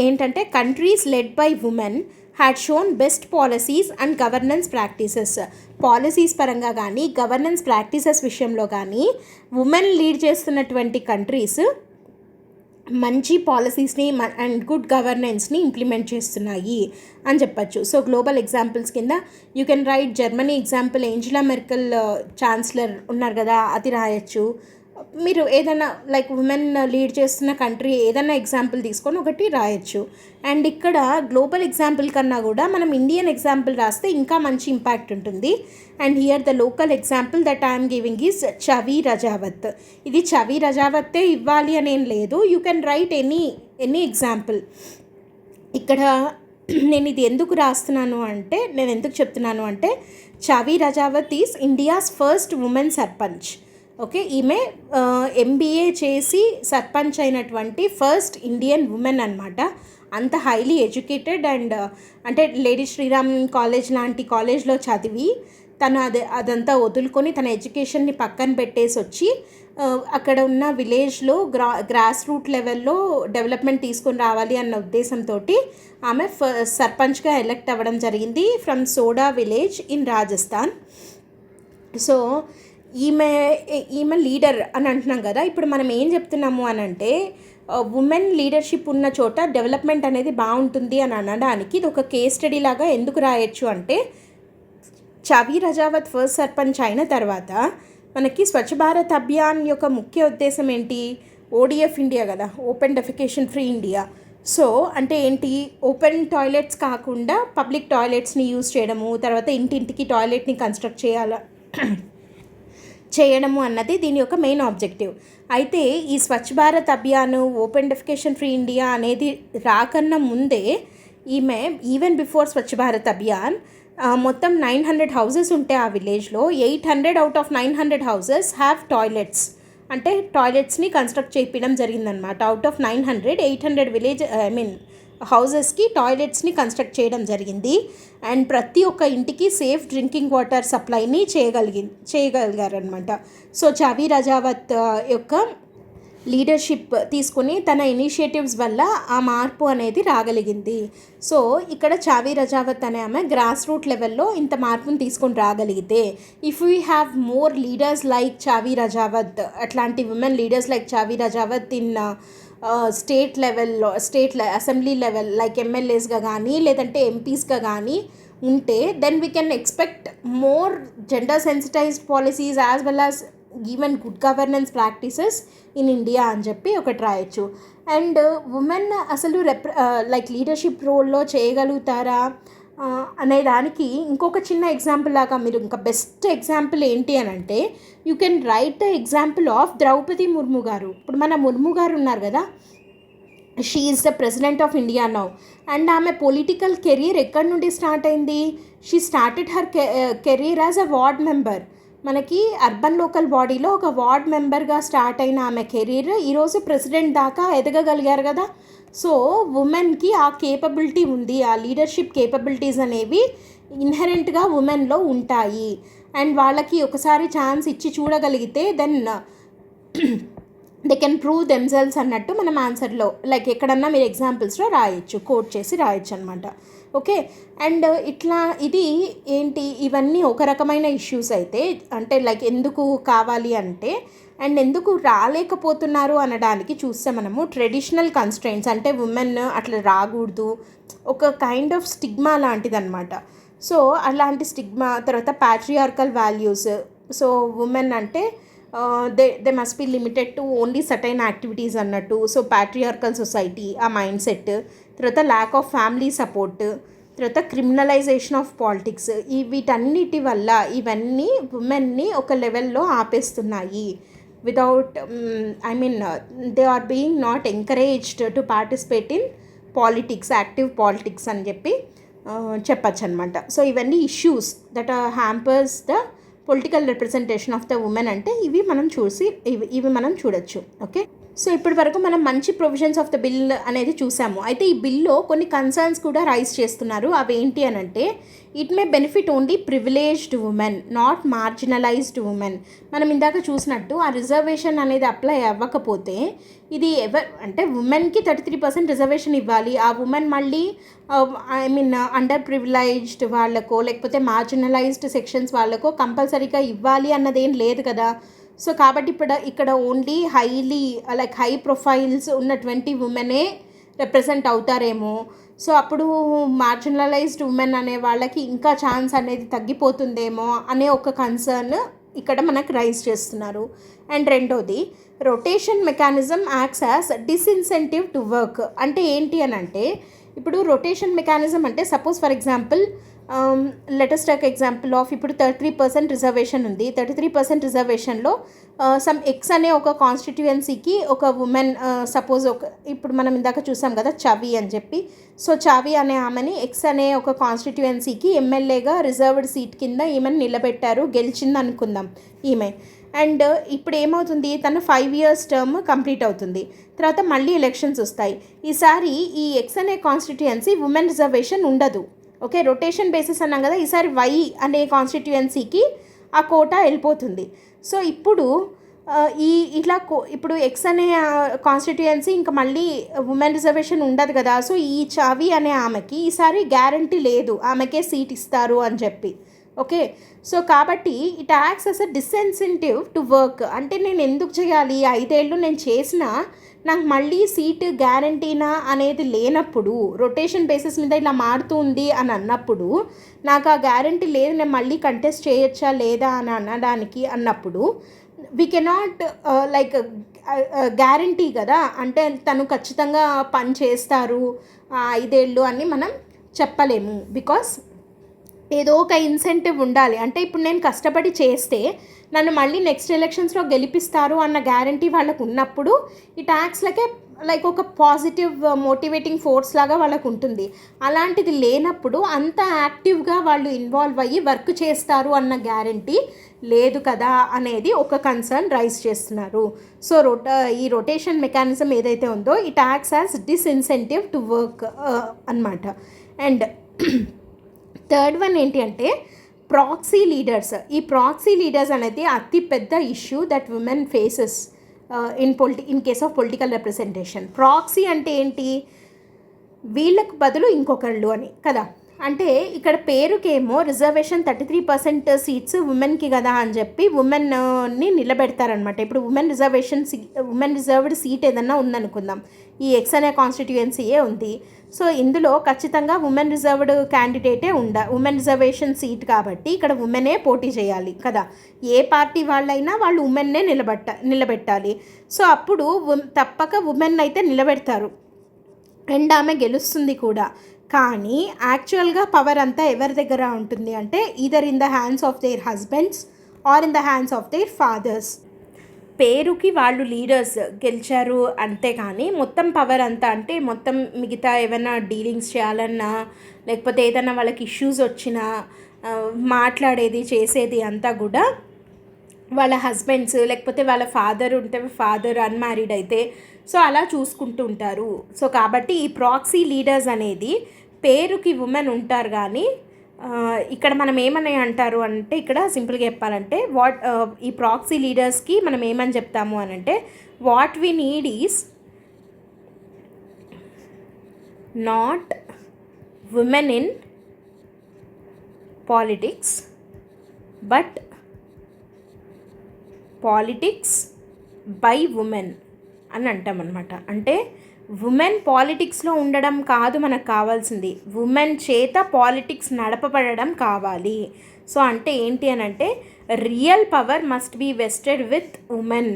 ఏంటంటే countries led by women had shown best policies and governance practices. Policies పరంగా కానీ గవర్నెన్స్ ప్రాక్టీసెస్ విషయంలో కానీ ఉమెన్ లీడ్ చేస్తున్నటువంటి కంట్రీస్ మంచి పాలసీస్ని అండ్ గుడ్ గవర్నెన్స్ని ఇంప్లిమెంట్ చేస్తున్నాయి అని చెప్పచ్చు. సో గ్లోబల్ ఎగ్జాంపుల్స్ కింద you can right Germany example, Angela Merkel chancellor ఉన్నారు కదా, అది రాయొచ్చు. మీరు ఏదైనా లైక్ ఉమెన్ లీడ్ చేస్తున్న కంట్రీ ఏదైనా ఎగ్జాంపుల్ తీసుకొని ఒకటి రాయొచ్చు. అండ్ ఇక్కడ గ్లోబల్ ఎగ్జాంపుల్ కన్నా కూడా మనం ఇండియన్ ఎగ్జాంపుల్ రాస్తే ఇంకా మంచి ఇంపాక్ట్ ఉంటుంది. And here the local example that I'm giving is Chhavi Rajawat. ఇది చవీ రజావత్తే ఇవ్వాలి అనేం లేదు, you can write any example. ఇక్కడ నేను ఇది ఎందుకు రాస్తున్నాను అంటే, నేను ఎందుకు చెప్తున్నాను అంటే, Chhavi Rajawat is India's first women sarpanch. Okay, ఈమె ఎంబీఏ చేసి సర్పంచ్ అయినటువంటి ఫస్ట్ ఇండియన్ ఉమెన్ అనమాట. అంత హైలీ ఎడ్యుకేటెడ్ అండ్ అంటే లేడీ శ్రీరామ్ కాలేజ్ లాంటి కాలేజ్లో చదివి తను అదంతా వదులుకొని తన ఎడ్యుకేషన్ని పక్కన పెట్టేసి వచ్చి అక్కడ ఉన్న విలేజ్లో గ్రాస్ రూట్ లెవెల్లో డెవలప్మెంట్ తీసుకొని రావాలి అన్న ఉద్దేశంతో ఆమె సర్పంచ్గా ఎలెక్ట్ అవ్వడం జరిగింది from soda village in Rajasthan. So ఈమె లీడర్ అని అంటున్నాం కదా. ఇప్పుడు మనం ఏం చెప్తున్నాము అని అంటే, ఉమెన్ లీడర్షిప్ ఉన్న చోట డెవలప్మెంట్ అనేది బాగుంటుంది అని అనడానికి ఇది ఒక కేస్ స్టడీ లాగా ఎందుకు రాయొచ్చు అంటే, చవీ రజావత్ ఫస్ట్ సర్పంచ్ అయిన తర్వాత మనకి స్వచ్ఛ భారత్ అభియాన్ యొక్క ముఖ్య ఉద్దేశం ఏంటి, ఓడిఎఫ్ ఇండియా కదా, open defecation free India. So అంటే ఏంటి, ఓపెన్ టాయిలెట్స్ కాకుండా పబ్లిక్ టాయిలెట్స్ని యూజ్ చేయడము, తర్వాత ఇంటింటికి టాయిలెట్ని కన్స్ట్రక్ట్ చేయడము అన్నది దీని యొక్క మెయిన్ ఆబ్జెక్టివ్. అయితే ఈ Swachh Bharat Abhiyan, open defecation free India అనేది రాకన్నా ముందే ఈమె ఈవెన్ బిఫోర్ స్వచ్ఛ భారత్ అభియాన్ మొత్తం 900 హౌసెస్ ఉంటే ఆ విలేజ్లో 800 out of 900 houses have toilets. అంటే టాయిలెట్స్ని కన్స్ట్రక్ట్ చేయించడం జరిగిందనమాట. అవుట్ ఆఫ్ 900, 800 హౌజెస్కి టాయిలెట్స్ని కన్స్ట్రక్ట్ చేయడం జరిగింది. అండ్ ప్రతి ఒక్క ఇంటికి సేఫ్ డ్రింకింగ్ వాటర్ సప్లైని చేయగలిగారనమాట. సో చవీ రజావత్ యొక్క లీడర్షిప్ తీసుకుని తన ఇనిషియేటివ్స్ వల్ల ఆ మార్పు అనేది రాగలిగింది. సో ఇక్కడ చవీ రజావత్ అనే ఆమె గ్రాస్ రూట్ లెవెల్లో ఇంత మార్పుని తీసుకొని రాగలిగితే, if we have more leaders like Chhavi Rajawat, అట్లాంటి women leaders like Chhavi Rajawat in state లెవెల్లో అసెంబ్లీ లెవెల్ లైక్ ఎమ్మెల్యేస్గా కానీ లేదంటే ఎంపీస్గా కానీ ఉంటే, then we can expect more gender sensitised policies as well as even good governance practices in India అని చెప్పి ఒకటి రాయొచ్చు. అండ్ ఉమెన్ అసలు లైక్ లీడర్షిప్ రోల్లో చేయగలుగుతారా అనే దానికి ఇంకొక చిన్న ఎగ్జాంపుల్ లాగా మీరు ఇంకా బెస్ట్ ఎగ్జాంపుల్ ఏంటి అని అంటే, you can write the example of Draupadi Murmu garu. ఇప్పుడు మన ముర్ము గారు ఉన్నారు కదా, she is the president of India now. And ఆమె పొలిటికల్ కెరీర్ ఎక్కడి నుండి స్టార్ట్ అయింది, she started her career as a ward member. మనకి అర్బన్ లోకల్ బాడీలో ఒక వార్డ్ మెంబర్గా స్టార్ట్ అయిన ఆమె కెరీర్ ఈరోజు ప్రెసిడెంట్ దాకా ఎదగగలిగారు కదా. సో ఉమెన్కి ఆ కేపబిలిటీ ఉంది, ఆ లీడర్షిప్ కేపబిలిటీస్ అనేవి ఇన్హెరెంట్గా ఉమెన్లో ఉంటాయి. అండ్ వాళ్ళకి ఒకసారి ఛాన్స్ ఇచ్చి చూడగలిగితే then they can prove themselves అన్నట్టు మనం ఆన్సర్లో లైక్ ఎక్కడన్నా మీరు ఎగ్జాంపుల్స్లో రాయొచ్చు, కోట్ చేసి రాయొచ్చు అనమాట. ఓకే, అండ్ ఇట్లా ఇది ఏంటి, ఇవన్నీ ఒక రకమైన ఇష్యూస్ అయితే, అంటే లైక్ ఎందుకు కావాలి అంటే అండ్ ఎందుకు రాలేకపోతున్నారు అనడానికి చూస్తే మనము ట్రెడిషనల్ కన్స్ట్రెయింట్స్, అంటే ఉమెన్ అట్లా రాకూడదు, ఒక కైండ్ ఆఫ్ స్టిగ్మా లాంటిది అనమాట. సో అలాంటి స్టిగ్మా, తర్వాత ప్యాట్రియార్కల్ వాల్యూస్. సో ఉమెన్ అంటే they must be limited to only certain activities అన్నట్టు. సో ప్యాట్రియార్కల్ సొసైటీ, ఆ మైండ్ సెట్, తర్వాత ల్యాక్ ఆఫ్ ఫ్యామిలీ సపోర్ట్, తర్వాత క్రిమినలైజేషన్ ఆఫ్ పాలిటిక్స్, వీటన్నిటి వల్ల ఇవన్నీ ఉమెన్ని ఒక లెవెల్లో ఆపేస్తున్నాయి. Without they are being not encouraged to participate in politics, active politics అని చెప్పి చెప్పచ్చు అనమాట. సో ఇవన్నీ issues that hampers the political representation of the women అంటే ఇవి మనం చూడొచ్చు. ఓకే. సో ఇప్పటి వరకు మనం మంచి ప్రొవిజన్స్ ఆఫ్ ద బిల్ అనేది చూసాము. అయితే ఈ బిల్లో కొన్ని కన్సర్న్స్ కూడా రైజ్ చేస్తున్నారు. అవి ఏంటి అని అంటే, it may benefit only privileged women, not marginalised women. మనం ఇందాక చూసినట్టు ఆ రిజర్వేషన్ అనేది అప్లై అవ్వకపోతే ఇది అంటే ఉమెన్కి 33% రిజర్వేషన్ ఇవ్వాలి. ఆ ఉమెన్ మళ్ళీ అండర్ ప్రివిలైజ్డ్ వాళ్ళకో లేకపోతే మార్జినలైజ్డ్ సెక్షన్స్ వాళ్ళకో కంపల్సరీగా ఇవ్వాలి అన్నదేం లేదు కదా. సో కాబట్టి ఇక్కడ ఓన్లీ హై ప్రొఫైల్స్ ఉన్న 20 ఉమెనే రిప్రజెంట్ అవుతారేమో. సో అప్పుడు మార్జినలైజ్డ్ ఉమెన్ అనే వాళ్ళకి ఇంకా ఛాన్స్ అనేది తగ్గిపోతుందేమో అనే ఒక కన్సర్న్ ఇక్కడ మనకు రైజ్ చేస్తున్నారు. అండ్ రెండోది, rotation mechanism acts as disincentive to work. అంటే ఏంటి అని అంటే, ఇప్పుడు రొటేషన్ మెకానిజం అంటే suppose for example latest take example of ఇప్పుడు 33% రిజర్వేషన్ ఉంది. 33% రిజర్వేషన్లో సమ్ ఎక్స్ అనే ఒక కాన్స్టిట్యుయెన్సీకి ఒక ఉమెన్ సపోజ్ ఇప్పుడు మనం ఇందాక చూసాం కదా చవి అని చెప్పి. సో చవి అనే ఆమెని ఎక్స్ అనే ఒక కాన్స్టిట్యుయెన్సీకి ఎమ్మెల్యేగా రిజర్వ్డ్ సీట్ కింద ఈమెను నిలబెట్టారు, గెలిచింది అనుకుందాం ఈమె. అండ్ ఇప్పుడు ఏమవుతుంది, తను 5 years టర్మ్ కంప్లీట్ అవుతుంది. తర్వాత మళ్ళీ ఎలక్షన్స్ వస్తాయి. ఈసారి ఈ ఎక్స్ అనే కాన్స్టిట్యుయెన్సీ ఉమెన్ రిజర్వేషన్ ఉండదు. ఓకే, రొటేషన్ బేసిస్ అన్నాం కదా. ఈసారి వై అనే కాన్స్టిట్యుయెన్సీకి ఆ కోటా వెళ్ళిపోతుంది. సో ఇప్పుడు ఇప్పుడు ఎక్స్ అనే కాన్స్టిట్యుయెన్సీ ఇంకా మళ్ళీ ఉమెన్ రిజర్వేషన్ ఉండదు కదా. సో ఈ చావి అనే ఆమెకి ఈసారి గ్యారంటీ లేదు ఆమెకే సీట్ ఇస్తారు అని చెప్పి. ఓకే, సో కాబట్టి it acts as a disincentive to work. అంటే నేను ఎందుకు చేయాలి, 5 ఏళ్ళు నేను చేసినా నాకు మళ్ళీ సీటు గ్యారంటీనా అనేది లేనప్పుడు, రొటేషన్ బేసిస్ మీద ఇలా మారుతుంది అని అన్నప్పుడు, నాకు ఆ గ్యారంటీ లేదు, నేను మళ్ళీ కంటెస్ట్ చేయొచ్చా లేదా అని అన్నప్పుడు వీ కెనాట్ గ్యారంటీ కదా. అంటే తను ఖచ్చితంగా పని చేస్తారు 5 ఏళ్ళు అని మనం చెప్పలేము. బికాస్ ఏదో ఒక ఇన్సెంటివ్ ఉండాలి. అంటే ఇప్పుడు నేను కష్టపడి చేస్తే నన్ను మళ్ళీ నెక్స్ట్ ఎలక్షన్స్లో గెలిపిస్తారు అన్న గ్యారంటీ వాళ్ళకు ఉన్నప్పుడు ఈ ట్యాక్స్లకే ఒక పాజిటివ్ మోటివేటింగ్ ఫోర్స్ లాగా వాళ్ళకు ఉంటుంది. అలాంటిది లేనప్పుడు అంత యాక్టివ్గా వాళ్ళు ఇన్వాల్వ్ అయ్యి వర్క్ చేస్తారు అన్న గ్యారంటీ లేదు కదా అనేది ఒక కన్సర్న్ రైజ్ చేస్తున్నారు. సో ఈ రొటేషన్ మెకానిజం ఏదైతే ఉందో ఈ tax as disincentive to work అన్నమాట. అండ్ థర్డ్ వన్ ఏంటి అంటే ప్రాక్సీ లీడర్స్. ఈ ప్రాక్సీ లీడర్స్ అనేది అతి పెద్ద issue that women faces in case of political representation. Proxy అంటే ఏంటి, వీళ్ళకు బదులు ఇంకొకళ్ళు అని కదా. అంటే ఇక్కడ పేరుకేమో రిజర్వేషన్ 33% సీట్స్ ఉమెన్కి కదా అని చెప్పి ఉమెన్ని నిలబెడతారనమాట. ఇప్పుడు ఉమెన్ రిజర్వ్డ్ సీట్ ఏదన్నా ఉందనుకుందాం, ఈ ఎక్స్ అనే కాన్స్టిట్యుయెన్సీయే ఉంది. సో ఇందులో ఖచ్చితంగా ఉమెన్ రిజర్వ్డ్ క్యాండిడేటే ఉమెన్ రిజర్వేషన్ సీట్ కాబట్టి ఇక్కడ ఉమెనే పోటీ చేయాలి కదా. ఏ పార్టీ వాళ్ళైనా వాళ్ళు ఉమెన్నే నిలబెట్టాలి. సో అప్పుడు తప్పక ఉమెన్ అయితే నిలబెడతారు అండ్ ఆమె గెలుస్తుంది కూడా. కానీ యాక్చువల్గా పవర్ అంతా ఎవరి దగ్గర ఉంటుంది అంటే either in the hands of their husbands or in the hands of their fathers. పేరుకి వాళ్ళు లీడర్స్ గెలిచారు అంతే, కానీ మొత్తం పవర్ అంతా అంటే మొత్తం మిగతా ఏమైనా డీలింగ్స్ చేయాలన్నా లేకపోతే ఏదైనా వాళ్ళకి ఇష్యూస్ వచ్చినా మాట్లాడేది చేసేది అంతా కూడా వాళ్ళ హస్బెండ్స్ లేకపోతే వాళ్ళ ఫాదర్ ఉంటే ఫాదర్ అన్మ్యారీడ్ అయితే సో అలా చూసుకుంటూ ఉంటారు. సో కాబట్టి ఈ ప్రాక్సీ లీడర్స్ అనేది పేరుకి ఉమెన్ ఉంటారు, కానీ ఇక్కడ మనం ఏమని అంటారు అంటే ఇక్కడ సింపుల్గా చెప్పాలంటే ఈ ప్రాక్సీ లీడర్స్కి మనం ఏమని చెప్తాము అని అంటే what we need is not women in politics but politics by women అని అంటాం అనమాట. అంటే ఉమెన్ పాలిటిక్స్లో ఉండడం కాదు మనకు కావాల్సింది, ఉమెన్ చేత పాలిటిక్స్ నడపబడడం కావాలి. సో అంటే ఏంటి అని అంటే real power must be vested with women.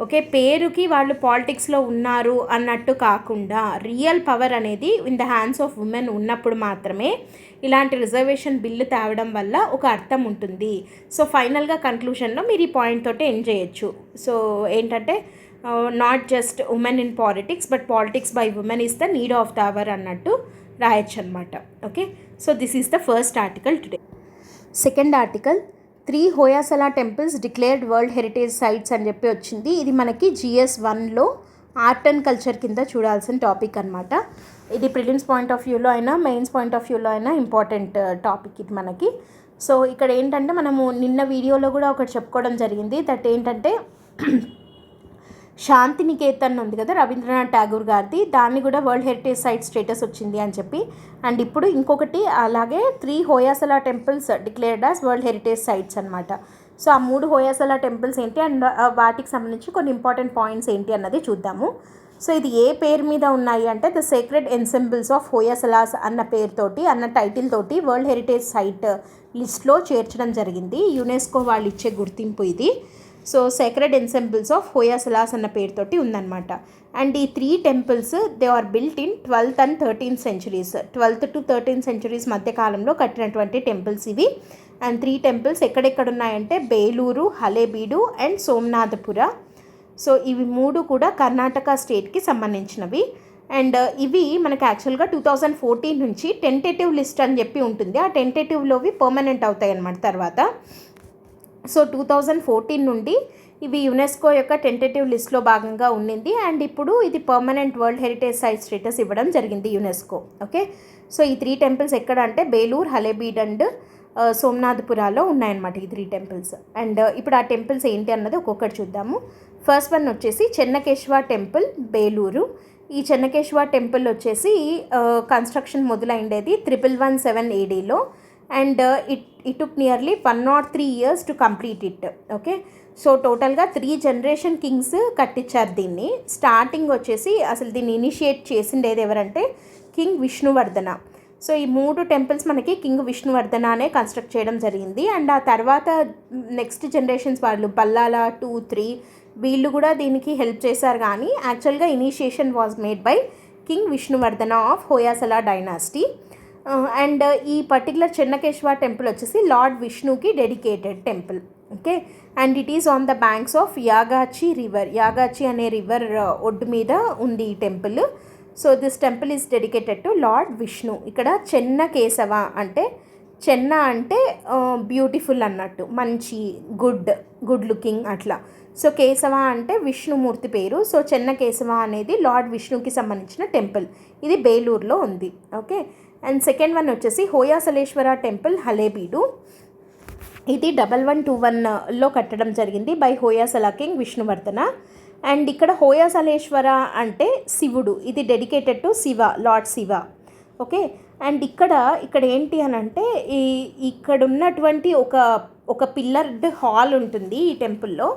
Okay, పేరుకి వాళ్ళు పాలిటిక్స్లో ఉన్నారు అన్నట్టు కాకుండా రియల్ పవర్ అనేది in the hands of women ఉన్నప్పుడు మాత్రమే ఇలాంటి రిజర్వేషన్ బిల్లు తేవడం వల్ల ఒక అర్థం ఉంటుంది. సో ఫైనల్గా కన్క్లూషన్లో మీరు ఈ పాయింట్ తోటే ఎండ్ చేయొచ్చు. సో ఏంటంటే not just women in politics but politics by women is the need of the hour అన్నట్టు రాయొచ్చు అనమాట. Okay, so this is the first article today. Second article 3 Hoysala temples declared world heritage sites అని చెప్పి వచ్చింది. ఇది మనకి GS 1లో ఆర్ట్ అండ్ కల్చర్ కింద చూడాల్సిన టాపిక్ అనమాట. ఇది ప్రిలిమ్స్ పాయింట్ ఆఫ్ వ్యూలో అయినా మెయిన్స్ పాయింట్ ఆఫ్ వ్యూలో అయినా ఇంపార్టెంట్ టాపిక్ ఇది మనకి. సో ఇక్కడ ఏంటంటే మనము నిన్న వీడియోలో కూడా ఒకటి చెప్పుకోవడం జరిగింది. దట్ ఏంటంటే శాంతినికేతన్ ఉంది కదా రవీంద్రనాథ్ ఠాగూర్ గారిది, దాన్ని కూడా వరల్డ్ హెరిటేజ్ సైట్ స్టేటస్ వచ్చింది అని చెప్పి. అండ్ ఇప్పుడు ఇంకొకటి అలాగే 3 Hoysala temples declared as world heritage sites అనమాట. సో ఆ 3 హోయాసలా టెంపుల్స్ ఏంటి అండ్ వాటికి సంబంధించి కొన్ని ఇంపార్టెంట్ పాయింట్స్ ఏంటి అన్నది చూద్దాము. సో ఇది ఏ పేరు మీద ఉన్నాయి అంటే the sacred ensembles of Hoysalas అన్న పేరుతోటి అన్న టైటిల్ తోటి వరల్డ్ హెరిటేజ్ సైట్ లిస్ట్లో చేర్చడం జరిగింది. యునెస్కో వాళ్ళు ఇచ్చే గుర్తింపు ఇది. So sacred ensembles of Hoysalas అన్న పేరుతోటి ఉందన్నమాట. అండ్ ఈ 3 temples they are built in 12th and 13th centuries. 12th to 13th centuries మధ్యకాలంలో కట్టినటువంటి టెంపుల్స్ ఇవి. అండ్ 3 టెంపుల్స్ ఎక్కడెక్కడ ఉన్నాయంటే బేలూరు, హలేబీడు అండ్ సోమనాథపుర. సో ఇవి 3 కూడా కర్ణాటక స్టేట్కి సంబంధించినవి. అండ్ ఇవి మనకు యాక్చువల్గా 2014 నుంచి టెంటేటివ్ లిస్ట్ అని చెప్పి ఉంటుంది. ఆ టెంటేటివ్లోవి పర్మనెంట్ అవుతాయి అన్నమాట తర్వాత. సో 2014 నుండి ఇవి యునెస్కో యొక్క టెంటేటివ్ లిస్ట్లో భాగంగా ఉండింది. అండ్ ఇప్పుడు ఇది permanent world heritage site status ఇవ్వడం జరిగింది యునెస్కో. ఓకే, సో ఈ 3 టెంపుల్స్ ఎక్కడ అంటే బేలూరు, హలేబీడ్ అండ్ సోమనాథపురాలో ఉన్నాయన్నమాట ఈ 3 టెంపుల్స్. అండ్ ఇప్పుడు ఆ టెంపుల్స్ ఏంటి అన్నది ఒక్కొక్కటి చూద్దాము. ఫస్ట్ వన్ వచ్చేసి చెన్నకేశవ టెంపుల్, బేలూరు. ఈ చెన్నకేశవ టెంపుల్ వచ్చేసి కన్స్ట్రక్షన్ మొదలైండేది 1117 ADలో. And it took nearly 103 years to complete it. Okay, so టోటల్గా 3 జనరేషన్ కింగ్స్ కట్టించారు దీన్ని. స్టార్టింగ్ వచ్చేసి అసలు దీన్ని ఇనిషియేట్ చేసిండేది ఎవరంటే కింగ్ విష్ణువర్ధన. సో ఈ 3 టెంపుల్స్ మనకి కింగ్ విష్ణువర్ధననే కన్స్ట్రక్ట్ చేయడం జరిగింది. అండ్ ఆ తర్వాత నెక్స్ట్ జనరేషన్స్ వాళ్ళు బల్లాల 2, 3 వీళ్ళు కూడా దీనికి హెల్ప్ చేశారు. కానీ యాక్చువల్గా initiation was made by king Vishnuvardhana of Hoysala dynasty. And ఈ పర్టికులర్ చెన్నకేశవ టెంపుల్ వచ్చేసి లార్డ్ విష్ణుకి dedicated temple. Okay, and it is on the banks of Yagachi river. Yagachi అనే రివర్ ఒడ్డు మీద ఉంది ఈ temple. So this temple is dedicated to lord Vishnu. ఇక్కడ చెన్నకేశవ అంటే చెన్న అంటే బ్యూటిఫుల్ అన్నట్టు, మంచి, గుడ్ లుకింగ్ అట్లా. సో కేశవ అంటే విష్ణుమూర్తి పేరు. సో చెన్నకేశవ అనేది లార్డ్ విష్ణుకి సంబంధించిన టెంపుల్. ఇది బేలూరులో ఉంది. ఓకే, అండ్ సెకండ్ వన్ వచ్చేసి హోయాసలేశ్వర టెంపుల్, హలేబీడు. ఇది 1121లో కట్టడం జరిగింది by Hoysala king Vishnuvardhana. And ఇక్కడ హోయాసలేశ్వర అంటే శివుడు. ఇది dedicated to Shiva, lord Shiva. Okay, and ఇక్కడ ఏంటి అని అంటే ఇక్కడ ఉన్నటువంటి ఒక పిల్లర్డ్ హాల్ ఉంటుంది ఈ టెంపుల్లో.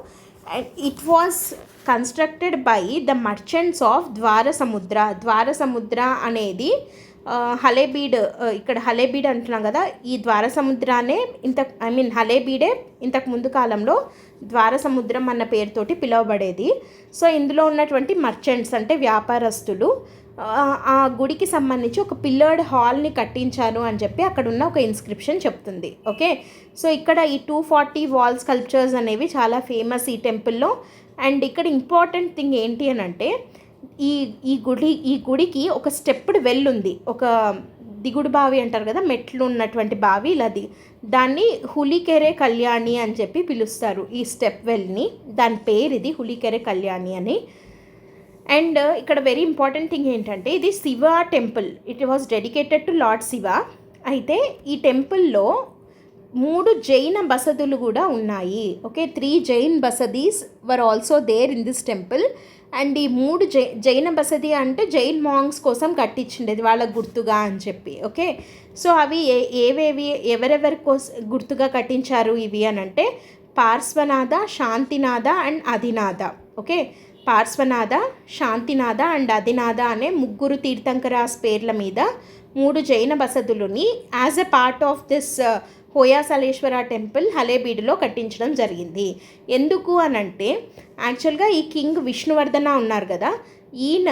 And it was constructed by the merchants of Dwarasamudra. Dwarasamudra అనేది హలేబీడ్, ఇక్కడ హలేబీడ్ అంటున్నాం కదా, ఈ ద్వారసముద్రానే హలేబీడే ఇంతకు ముందు కాలంలో ద్వారసముద్రం అన్న పేరుతోటి పిలువబడేది. సో ఇందులో ఉన్నటువంటి మర్చెంట్స్ అంటే వ్యాపారస్తులు ఆ గుడికి సంబంధించి ఒక పిల్లర్డ్ హాల్ని కట్టించారు అని చెప్పి అక్కడ ఉన్న ఒక ఇన్స్క్రిప్షన్ చెప్తుంది. ఓకే, సో ఇక్కడ ఈ 240 వాల్ స్కల్ప్చర్స్ అనేవి చాలా ఫేమస్ ఈ టెంపుల్లో. అండ్ ఇక్కడ ఇంపార్టెంట్ థింగ్ ఏంటి అని అంటే ఈ గుడికి ఒక స్టెప్డ్ వెల్ ఉంది. ఒక దిగుడు బావి అంటారు కదా, మెట్లు ఉన్నటువంటి బావి, దాన్ని హులికెరె కళ్యాణి అని చెప్పి పిలుస్తారు ఈ స్టెప్ వెల్ని. దాని పేరు ఇది హులికెరె కళ్యాణి అని. అండ్ ఇక్కడ వెరీ ఇంపార్టెంట్ థింగ్ ఏంటంటే ఇది Shiva temple. It was dedicated to lord Shiva. అయితే ఈ టెంపుల్లో 3 జైన బసదులు కూడా ఉన్నాయి. Okay, 3 Jain basadis were also there in this temple. And ఈ 3 జైన బసది అంటే జైన్ మాంగ్స్ కోసం కట్టించిండేది వాళ్ళకు గుర్తుగా అని చెప్పి. ఓకే, సో అవి ఎవరెవరి గుర్తుగా కట్టించారు ఇవి అని అంటే Parshvanatha, Shantinatha and Adinatha. Okay, Parshvanatha, Shantinatha and Adinatha అనే 3 తీర్థంకరాస్ పేర్ల మీద 3 జైన బసదులని as a part of this Hoysaleshwara temple హలేబీడులో కట్టించడం జరిగింది. ఎందుకు అనంటే యాక్చువల్గా ఈ కింగ్ విష్ణువర్ధన ఉన్నారు కదా, ఈయన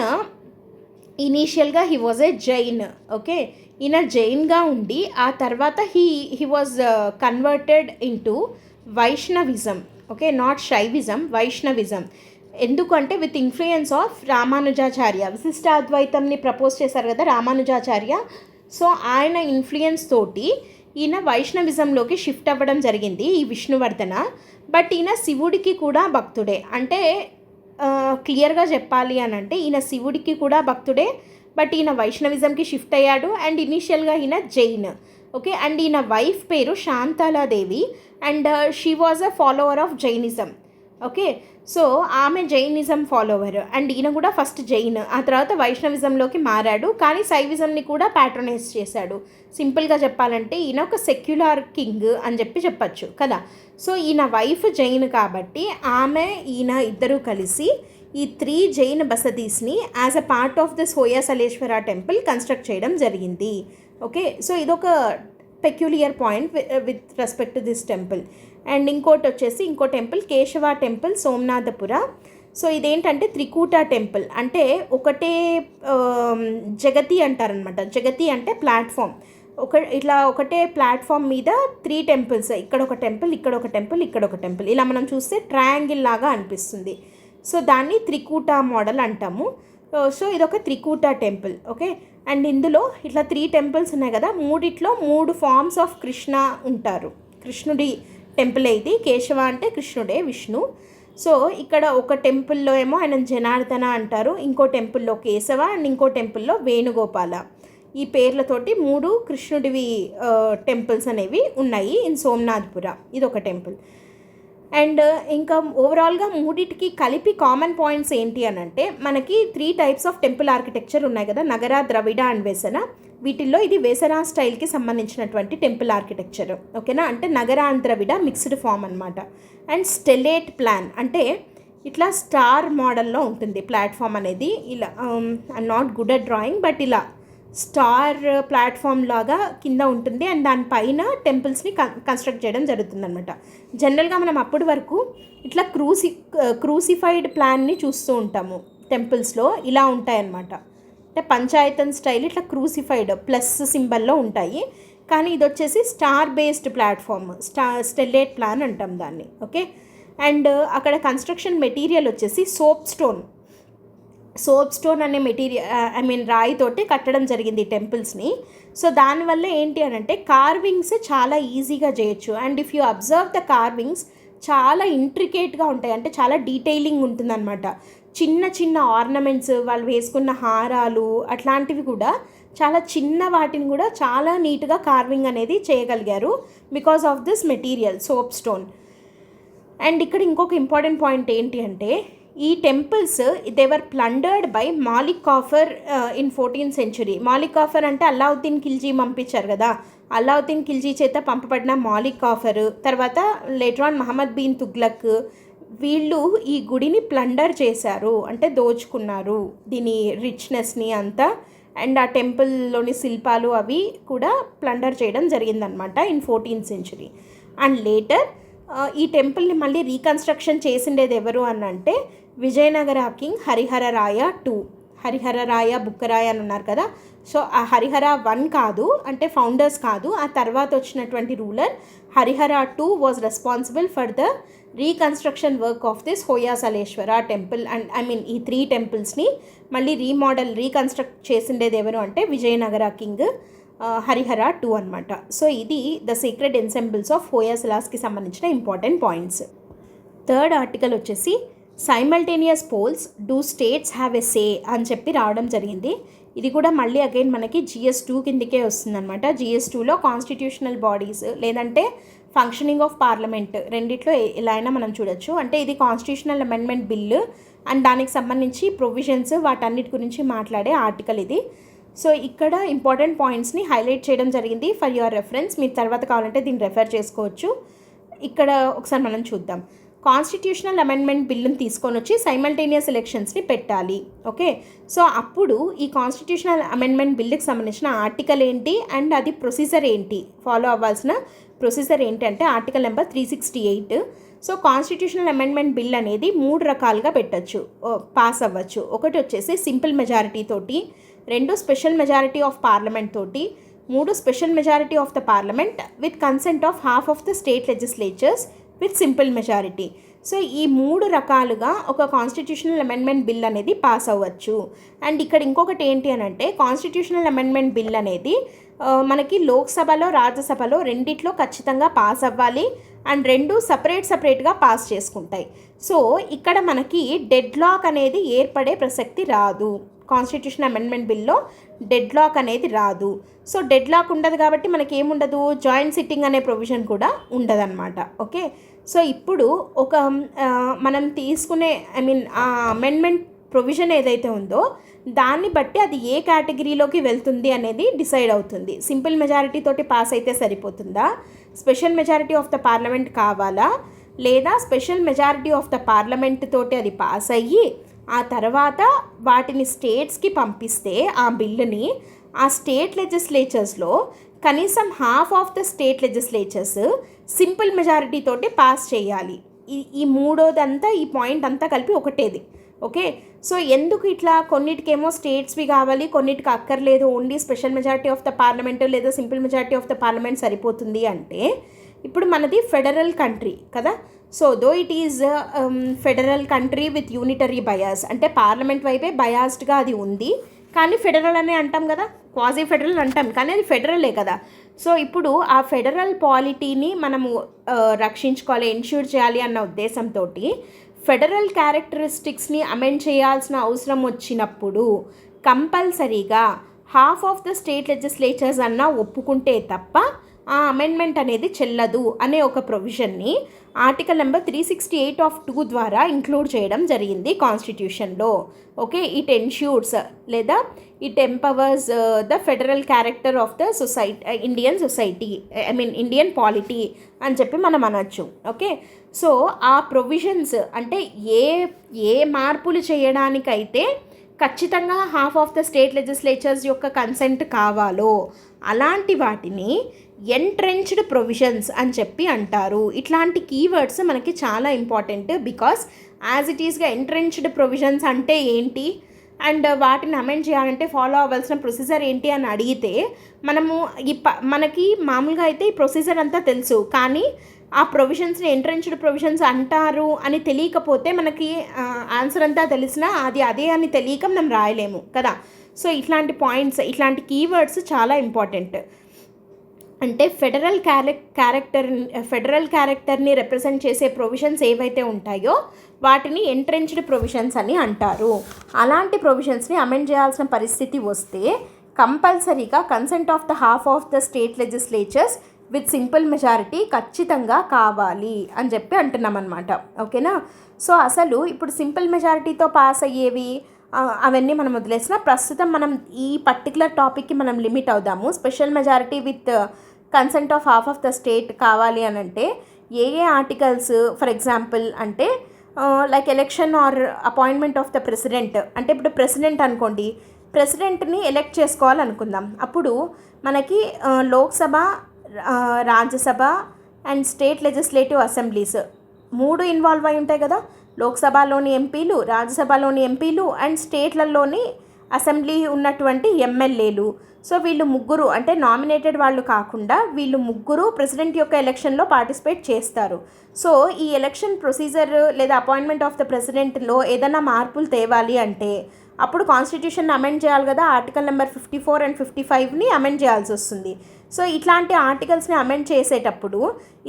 ఇనీషియల్గా he was a Jain. Okay, ఈయన జైన్గా ఉండి ఆ తర్వాత he was converted into Vaishnavism. Okay, not Shaivism, Vaishnavism. ఎందుకంటే విత్ ఇన్ఫ్లుయెన్స్ ఆఫ్ రామానుజాచార్య, విశిష్టాద్వైతంని ప్రపోజ్ చేశారు కదా రామానుజాచార్య. సో ఆయన ఇన్ఫ్లుయెన్స్ తోటి ఈయన వైష్ణవిజంలోకి షిఫ్ట్ అవ్వడం జరిగింది ఈ విష్ణువర్ధన. బట్ ఈయన శివుడికి కూడా భక్తుడే. అంటే క్లియర్గా చెప్పాలి అని అంటే ఈయన శివుడికి కూడా భక్తుడే, బట్ ఈయన వైష్ణవిజంకి షిఫ్ట్ అయ్యాడు. అండ్ ఇనీషియల్గా ఈయన జైన్. ఓకే, అండ్ ఈయన వైఫ్ పేరు Shantaladevi and she was a follower of Jainism. Okay, so ఆమె జైనిజం ఫాలోవర్ అండ్ ఈయన కూడా ఫస్ట్ జైన్, ఆ తర్వాత వైష్ణవిజంలోకి మారాడు, కానీ శైవిజంని కూడా ప్యాట్రనైజ్ చేశాడు. సింపుల్గా చెప్పాలంటే ఈయన ఒక సెక్యులర్ కింగ్ అని చెప్పచ్చు కదా. సో ఈయన వైఫ్ జైన్ కాబట్టి ఆమె ఈయన ఇద్దరూ కలిసి ఈ 3 జైన్ బసదీస్ని as a part of this Hoysaleswara temple construct చేయడం జరిగింది. ఓకే, సో ఇదొక peculiar point with respect to this temple. And ఇంకో temple Keshava temple Somanathapura. So ఇదేంటంటే త్రికూట టెంపుల్, అంటే ఒకటే జగతి అంటారనమాట. జగతి అంటే ప్లాట్ఫామ్. ఒకటే ప్లాట్ఫామ్ మీద 3 టెంపుల్స్, ఇక్కడ ఒక టెంపుల్, ఇక్కడ ఒక టెంపుల్, ఇక్కడ ఒక టెంపుల్, ఇలా మనం చూస్తే ట్రయాంగిల్ లాగా అనిపిస్తుంది. సో దాన్ని త్రికూట మోడల్ అంటాము. సో ఇదొక త్రికూట టెంపుల్. ఓకే, అండ్ ఇందులో ఇట్లా 3 టెంపుల్స్ ఉన్నాయి కదా, మూడిట్లో 3 ఫార్మ్స్ ఆఫ్ కృష్ణ ఉంటారు. కృష్ణుడి టెంపుల్ ఇది. కేశవ అంటే కృష్ణుడే, విష్ణు. సో ఇక్కడ ఒక టెంపుల్లో ఏమో ఆయన జనార్దన అంటారు, ఇంకో టెంపుల్లో కేశవ అండ్ ఇంకో టెంపుల్లో వేణుగోపాల. ఈ పేర్లతోటి 3 కృష్ణుడివి టెంపుల్స్ అనేవి ఉన్నాయి ఇన్ సోమనాథపుర. ఇది ఒక టెంపుల్. అండ్ ఇంకా ఓవరాల్గా మూడిటికి కలిపి కామన్ పాయింట్స్ ఏంటి అని అంటే మనకి 3 టైప్స్ ఆఫ్ టెంపుల్ ఆర్కిటెక్చర్ ఉన్నాయి కదా, నగర, ద్రవిడ అండ్ వేసన. వీటిల్లో ఇది వేసన స్టైల్కి సంబంధించినటువంటి టెంపుల్ ఆర్కిటెక్చర్. ఓకేనా, అంటే నగర అండ్ ద్రవిడ మిక్స్డ్ ఫామ్ అనమాట. అండ్ స్టెలేట్ ప్లాన్ అంటే ఇట్లా స్టార్ మోడల్లో ఉంటుంది ప్లాట్ఫామ్ అనేది. ఇలా I'm not good at drawing, but ఇలా స్టార్ ప్లాట్ఫామ్ లాగా కింద ఉంటుంది అండ్ దానిపైన టెంపుల్స్ని కన్స్ట్రక్ట్ చేయడం జరుగుతుందన్నమాట. జనరల్గా మనం అప్పటి వరకు ఇట్లా క్రూసిఫైడ్ ప్లాన్ని చూస్తూ ఉంటాము టెంపుల్స్లో. ఇలా ఉంటాయన్నమాట, అంటే పంచాయతన్ స్టైల్ ఇట్లా క్రూసిఫైడ్ ప్లస్ సింబల్లో ఉంటాయి. కానీ ఇది వచ్చేసి స్టార్ బేస్డ్ ప్లాట్ఫామ్, స్టెల్లేట్ ప్లాన్ అంటాం దాన్ని. ఓకే, అండ్ అక్కడ కన్స్ట్రక్షన్ మెటీరియల్ వచ్చేసి సోప్ స్టోన్ అనే మెటీరియల్ రాయితోటి కట్టడం జరిగింది ఈ టెంపుల్స్ని. సో దానివల్ల ఏంటి అని అంటే కార్వింగ్స్ చాలా ఈజీగా చేయొచ్చు. And if you observe the carvings చాలా ఇంట్రికేట్గా ఉంటాయి, అంటే చాలా డీటెయిలింగ్ ఉంటుందన్నమాట. చిన్న చిన్న ఆర్నమెంట్స్, వాళ్ళు వేసుకున్న హారాలు అట్లాంటివి కూడా చాలా చిన్న వాటిని కూడా చాలా నీట్గా కార్వింగ్ అనేది చేయగలిగారు because of this material soap stone. And ఇక్కడ ఇంకొక ఇంపార్టెంట్ పాయింట్ ఏంటి అంటే ఈ temples they were plundered by Malik Kafur in 14th century. Malik Kafur అంటే అల్లావుద్దీన్ ఖిల్జీ పంపించారు కదా, అల్లావుద్దీన్ ఖిల్జీ చేత పంపబడిన మాలిక్ కాఫర్, తర్వాత లేటర్ ఆన్ మహమ్మద్ బిన్ తుగ్లక్, వీళ్ళు ఈ గుడిని ప్లండర్ చేశారు, అంటే దోచుకున్నారు దీని రిచ్నెస్ని అంతా. అండ్ ఆ టెంపుల్లోని శిల్పాలు అవి కూడా ప్లండర్ చేయడం జరిగిందనమాట in 14th century. And later ఈ టెంపుల్ని మళ్ళీ రీకన్స్ట్రక్షన్ చేసిండేది ఎవరు అని అంటే విజయనగర కింగ్ హరిహర రాయ 2. హరిహర రాయ, బుక్కరాయ అని ఉన్నారు కదా. సో ఆ హరిహర 1 కాదు, అంటే ఫౌండర్స్ కాదు, ఆ తర్వాత వచ్చినటువంటి ruler Harihara 2 was responsible for the reconstruction work of this Hoysaleswara temple. And ఈ 3 టెంపుల్స్ని మళ్ళీ రీకన్స్ట్రక్ట్ చేసిండేది ఎవరు అంటే విజయనగర కింగ్ హరిహర 2 అనమాట. సో ఇది ద సీక్రెట్ ఎన్సెంబుల్స్ ఆఫ్ హోయసలాస్కి సంబంధించిన ఇంపార్టెంట్ పాయింట్స్. థర్డ్ ఆర్టికల్ వచ్చేసి simultaneous polls do states have a say అని చెప్పి రావడం జరిగింది. ఇది కూడా మళ్ళీ అగైన్ మనకి GS2 కిందకే వస్తుందన్నమాట. GS2లో కాన్స్టిట్యూషనల్ బాడీస్ లేదంటే ఫంక్షనింగ్ ఆఫ్ పార్లమెంట్ రెండిట్లో ఎలా అయినా మనం చూడొచ్చు. అంటే ఇది కాన్స్టిట్యూషనల్ అమెండ్మెంట్ బిల్లు అండ్ దానికి సంబంధించి ప్రొవిజన్స్ వాటన్నిటి గురించి మాట్లాడే ఆర్టికల్ ఇది. సో ఇక్కడ ఇంపార్టెంట్ పాయింట్స్ని హైలైట్ చేయడం జరిగింది ఫర్ యువర్ రెఫరెన్స్. మీరు తర్వాత కావాలంటే దీన్ని రెఫర్ చేసుకోవచ్చు. ఇక్కడ ఒకసారి మనం చూద్దాం. కాన్స్టిట్యూషనల్ అమెండ్మెంట్ బిల్లుని తీసుకొని వచ్చి సైమల్టేనియస్ ఎలక్షన్స్ని పెట్టాలి. ఓకే, సో అప్పుడు ఈ కాన్స్టిట్యూషనల్ అమెండ్మెంట్ బిల్లుకి సంబంధించిన ఆర్టికల్ ఏంటి అండ్ అది ప్రొసీజర్ ఏంటి, ఫాలో అవ్వాల్సిన ప్రొసీజర్ ఏంటంటే article number 368. So constitutional amendment bill అనేది 3 రకాలుగా పెట్టచ్చు, పాస్ అవ్వచ్చు. ఒకటి వచ్చేసి సింపుల్ మెజారిటీ తోటి, 2 స్పెషల్ మెజారిటీ ఆఫ్ పార్లమెంట్ తోటి, 3 special majority of the parliament with consent of half of the state legislatures with simple majority. So ఈ 3 రకాలుగా ఒక కాన్స్టిట్యూషనల్ అమెండ్మెంట్ బిల్ అనేది పాస్ అవ్వచ్చు. అండ్ ఇక్కడ ఇంకొకటి ఏంటి అని అంటే కాన్స్టిట్యూషనల్ అమెండ్మెంట్ బిల్ అనేది మనకి లోక్సభలో రాజ్యసభలో రెండిట్లో ఖచ్చితంగా పాస్ అవ్వాలి అండ్ రెండు సపరేట్గా పాస్ చేసుకుంటాయి. సో ఇక్కడ మనకి డెడ్ లాక్ అనేది ఏర్పడే ప్రసక్తి రాదు. కాన్స్టిట్యూషన్ అమెండ్మెంట్ బిల్లో డెడ్ లాక్ అనేది రాదు. సో డెడ్ లాక్ ఉండదు కాబట్టి మనకి ఏముండదు, జాయింట్ సిట్టింగ్ అనే ప్రొవిజన్ కూడా ఉండదన్నమాట. ఓకే, సో ఇప్పుడు ఒక మనం తీసుకునే ఆ అమెండ్మెంట్ ప్రొవిజన్ ఏదైతే ఉందో దాన్ని బట్టి అది ఏ కేటగిరీలోకి వెళ్తుంది అనేది డిసైడ్ అవుతుంది. సింపుల్ మెజారిటీ తోటి పాస్ అయితే సరిపోతుందా, special majority of the parliament కావాలా, లేదా special majority of the parliament తోటి అది పాస్ అయ్యి ఆ తర్వాత వాటిని స్టేట్స్కి పంపిస్తే ఆ బిల్లుని ఆ స్టేట్ లెజిస్లేచర్స్లో కనీసం half of the state legislatures simple majority తోటి పాస్ చేయాలి. ఈ మూడోదంతా ఈ పాయింట్ అంతా కలిపి ఒకటేది. ఓకే, సో ఎందుకు ఇట్లా కొన్నిటికేమో స్టేట్స్వి కావాలి, కొన్నిటికి అక్కర్లేదు, only special majority of the parliament లేదా simple majority of the parliament సరిపోతుంది అంటే ఇప్పుడు మనది ఫెడరల్ కంట్రీ కదా. So though it is federal country with unitary bias, అంటే పార్లమెంట్ వైపే బయాస్డ్గా అది ఉంది, కానీ ఫెడరల్ అనే అంటాం కదా, క్వాజీ ఫెడరల్ అంటాం కానీ అది ఫెడరలే కదా. సో ఇప్పుడు ఆ ఫెడరల్ పాలిటీని మనము రక్షించుకోవాలి, ఎన్ష్యూర్ చేయాలి అన్న ఉద్దేశంతో ఫెడరల్ క్యారెక్టరిస్టిక్స్ని అమెండ్ చేయాల్సిన అవసరం వచ్చినప్పుడు కంపల్సరీగా half of the state legislatures అన్నా ఒప్పుకుంటే తప్ప ఆ అమెండ్మెంట్ అనేది చెల్లదు అనే ఒక ప్రొవిజన్ని ఆర్టికల్ నెంబర్ 368 ఆఫ్ 2 ద్వారా ఇంక్లూడ్ చేయడం జరిగింది కాన్స్టిట్యూషన్లో. ఓకే, ఇట్ ఎన్ష్యూర్స్ లేదా it empowers the federal character of the Indian society, Indian polity అని చెప్పి మనం అనొచ్చు. ఓకే, సో ఆ ప్రొవిజన్స్ అంటే ఏ మార్పులు చేయడానికైతే ఖచ్చితంగా half of the state legislatures యొక్క కన్సెంట్ కావాలో అలాంటి వాటిని ఎంట్రెంచ్డ్ ప్రొవిజన్స్ అని చెప్పి అంటారు. ఇట్లాంటి కీవర్డ్స్ మనకి చాలా ఇంపార్టెంట్ బికాస్ యాజ్ ఇట్ ఈస్గా ఎంట్రెంచ్డ్ ప్రొవిజన్స్ అంటే ఏంటి అండ్ వాటిని అమెండ్ చేయాలంటే ఫాలో అవ్వాల్సిన ప్రొసీజర్ ఏంటి అని అడిగితే మనము మనకి మామూలుగా అయితే ఈ ప్రొసీజర్ అంతా తెలుసు, కానీ ఆ ప్రొవిజన్స్ని ఎంట్రెంచ్డ్ ప్రొవిజన్స్ అంటారు అని తెలియకపోతే మనకి ఆన్సర్ అంతా తెలిసినా అది అదే అని తెలియక మనం రాయలేము కదా. సో ఇట్లాంటి పాయింట్స్, ఇట్లాంటి కీవర్డ్స్ చాలా ఇంపార్టెంట్. అంటే ఫెడరల్ క్యారెక్టర్ని రిప్రజెంట్ చేసే ప్రొవిజన్స్ ఏవైతే ఉంటాయో వాటిని ఎంట్రెంచ్డ్ ప్రొవిజన్స్ అని అంటారు. అలాంటి ప్రొవిజన్స్ని అమెండ్ చేయాల్సిన పరిస్థితి వస్తే కంపల్సరీగా consent of the half of the state legislatures with simple majority ఖచ్చితంగా కావాలి అని చెప్పి అంటున్నాం అనమాట. ఓకేనా, సో అసలు ఇప్పుడు సింపుల్ మెజారిటీతో పాస్ అయ్యేవి అవన్నీ మనం వదిలేసిన ప్రస్తుతం మనం ఈ పర్టికులర్ టాపిక్కి మనం లిమిట్ అవుదాము. Special majority with consent of half of the state కావాలి అని అంటే ఏ ఆర్టికల్స్, ఫర్ ఎగ్జాంపుల్ అంటే like election or appointment of the president. అంటే ఇప్పుడు ప్రెసిడెంట్ అనుకోండి, ప్రెసిడెంట్ని ఎలెక్ట్ చేసుకోవాలనుకుందాం. అప్పుడు మనకి Lok Sabha, Rajya Sabha and state legislative assemblies 3 involve అయి ఉంటాయి కదా. లోక్సభలోని ఎంపీలు, రాజ్యసభలోని ఎంపీలు అండ్ స్టేట్లలోని అసెంబ్లీ ఉన్నటువంటి ఎమ్మెల్యేలు. సో వీళ్ళు ముగ్గురు అంటే నామినేటెడ్ వాళ్ళు కాకుండా వీళ్ళు ముగ్గురు ప్రెసిడెంట్ యొక్క ఎలక్షన్లో పార్టిసిపేట్ చేస్తారు. సో ఈ ఎలక్షన్ ప్రొసీజర్ లేదా అపాయింట్మెంట్ ఆఫ్ ద ప్రెసిడెంట్లో ఏదైనా మార్పులు తేవాలి అంటే అప్పుడు కాన్స్టిట్యూషన్ అమెండ్ చేయాలి కదా. ఆర్టికల్ నెంబర్ 54 అండ్ 55ని అమెండ్ చేయాల్సి వస్తుంది. సో ఇట్లాంటి ఆర్టికల్స్ని అమెండ్ చేసేటప్పుడు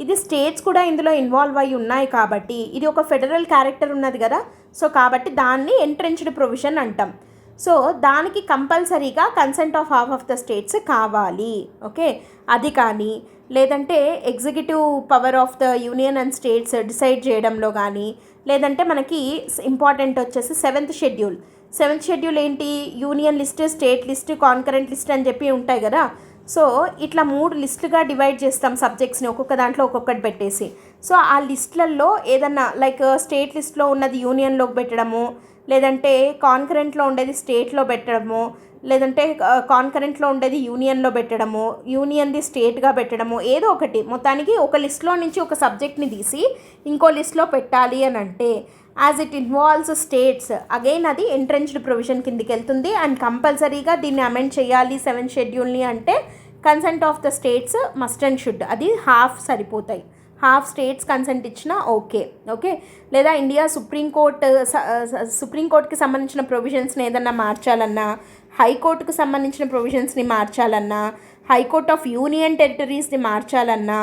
ఇది స్టేట్స్ కూడా ఇందులో ఇన్వాల్వ్ అయి ఉన్నాయి కాబట్టి ఇది ఒక ఫెడరల్ క్యారెక్టర్ ఉన్నది కదా. సో కాబట్టి దాన్ని ఎంట్రెంచ్డ్ ప్రొవిజన్ అంటాం. సో దానికి కంపల్సరీగా consent of half of the states కావాలి. ఓకే, అది కానీ లేదంటే executive power of the union and states decide చేయడంలో కానీ, లేదంటే మనకి ఇంపార్టెంట్ వచ్చేసి సెవెంత్ షెడ్యూల్ ఏంటి, union list, state list, concurrent list అని చెప్పి ఉంటాయి కదా. సో ఇట్లా 3 లిస్టులుగా డివైడ్ చేస్తాం సబ్జెక్ట్స్ని, ఒక్కొక్క దాంట్లో ఒక్కొక్కటి పెట్టేసి. సో ఆ లిస్టులలో ఏదన్నా లైక్ స్టేట్ లిస్ట్లో ఉన్నది యూనియన్లోకి పెట్టడము, లేదంటే కాన్కరెంట్లో ఉండేది స్టేట్లో పెట్టడము, లేదంటే కాన్కరెంట్లో ఉండేది యూనియన్లో పెట్టడము, యూనియన్ది స్టేట్గా పెట్టడము, ఏదో ఒకటి మొత్తానికి ఒక లిస్ట్లో నుంచి ఒక సబ్జెక్ట్ని తీసి ఇంకో లిస్ట్లో పెట్టాలి అని అంటే as it involves states again అది ఎంట్రెంచ్డ్ ప్రొవిజన్ కిందికి వెళ్తుంది. అండ్ కంపల్సరీగా దీన్ని అమెండ్ చేయాలి 7th షెడ్యూల్ని అంటే consent of the states must and should, అది హాఫ్ సరిపోతాయి. హాఫ్ స్టేట్స్ కన్సెంట్ ఇచ్చినా ఓకే. లేదా ఇండియా సుప్రీంకోర్టుకి సంబంధించిన ప్రొవిజన్స్ని ఏదన్నా మార్చాలన్నా, హైకోర్టుకు సంబంధించిన ప్రొవిజన్స్ని మార్చాలన్నా, హైకోర్ట్ ఆఫ్ యూనియన్ టెరిటరీస్ని మార్చాలన్నా,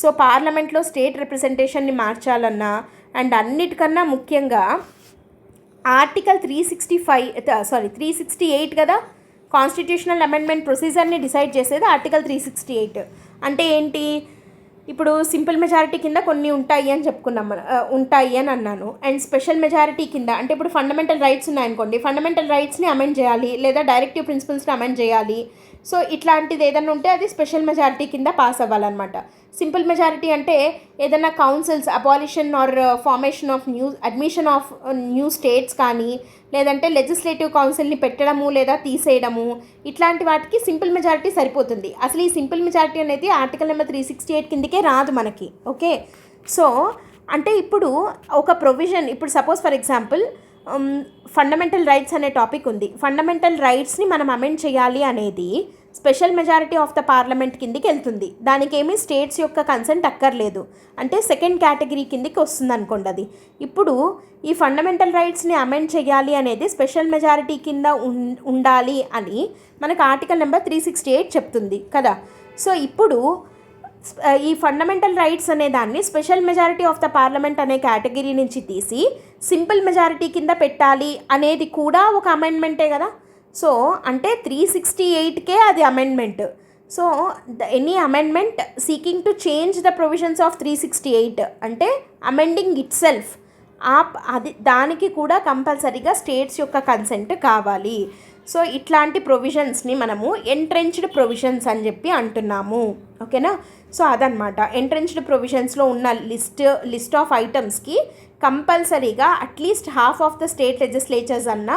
సో పార్లమెంట్లో స్టేట్ రిప్రజెంటేషన్ని మార్చాలన్నా, అండ్ అన్నిటికన్నా ముఖ్యంగా ఆర్టికల్ 368 కదా, కాన్స్టిట్యూషనల్ అమెండ్మెంట్ ప్రొసీజర్ని డిసైడ్ చేసేది ఆర్టికల్ 368. అంటే ఏంటి, ఇప్పుడు సింపుల్ మెజారిటీ కింద కొన్ని ఉంటాయి అని చెప్పుకున్నాం ఉంటాయి అని అన్నాను. అండ్ స్పెషల్ మెజారిటీ కింద అంటే ఇప్పుడు ఫండమెంటల్ రైట్స్ ఉన్నాయనుకోండి, ఫండమెంటల్ రైట్స్ని అమెండ్ చేయాలి లేదా డైరెక్టివ్ ప్రిన్సిపల్స్ని అమెండ్ చేయాలి. సో ఇట్లాంటిది ఏదైనా ఉంటే అది స్పెషల్ మెజారిటీ కింద పాస్ అవ్వాలన్నమాట. సింపుల్ మెజారిటీ అంటే ఏదైనా councils abolition or formation of admission of new states కానీ, లేదంటే లెజిస్లేటివ్ కౌన్సిల్ని పెట్టడము లేదా తీసేయడము, ఇట్లాంటి వాటికి సింపుల్ మెజారిటీ సరిపోతుంది. అసలు ఈ సింపుల్ మెజారిటీ అనేది ఆర్టికల్ నెంబర్ 368 కిందకే రాదు మనకి. ఓకే, సో అంటే ఇప్పుడు ఒక ప్రొవిజన్, ఇప్పుడు suppose for example fundamental rights అనే టాపిక్ ఉంది. ఫండమెంటల్ రైట్స్ని మనం అమెండ్ చేయాలి అనేది special majority of the parliament కిందికి వెళ్తుంది. దానికి ఏమీ స్టేట్స్ యొక్క కన్సెంట్ అక్కర్లేదు. అంటే సెకండ్ కేటగిరీ కిందికి వస్తుంది అనుకోండి అది. ఇప్పుడు ఈ ఫండమెంటల్ రైట్స్ని అమెండ్ చేయాలి అనేది స్పెషల్ మెజారిటీ కింద ఉండాలి అని మనకు ఆర్టికల్ నెంబర్ 368 చెప్తుంది కదా. సో ఇప్పుడు ఈ ఫండమెంటల్ రైట్స్ అనే దాన్ని special majority of the parliament అనే కేటగిరీ నుంచి తీసి సింపుల్ మెజారిటీ కింద పెట్టాలి అనేది కూడా ఒక అమెండ్మెంటే కదా. సో అంటే 368కే అది amendment. So any amendment seeking to change the provisions of 368 అంటే అమెండింగ్ ఇట్ సెల్ఫ్, దానికి కూడా కంపల్సరీగా స్టేట్స్ యొక్క కన్సెంట్ కావాలి. సో ఇట్లాంటి ప్రొవిజన్స్ని మనము ఎంట్రెంచ్డ్ ప్రొవిజన్స్ అని చెప్పి అంటున్నాము. ఓకేనా, సో అదనమాట ఎంట్రెంచ్డ్ ప్రొవిజన్స్లో ఉన్న లిస్ట్ ఆఫ్ ఐటమ్స్కి కంపల్సరీగా at least half of the state legislatures అన్న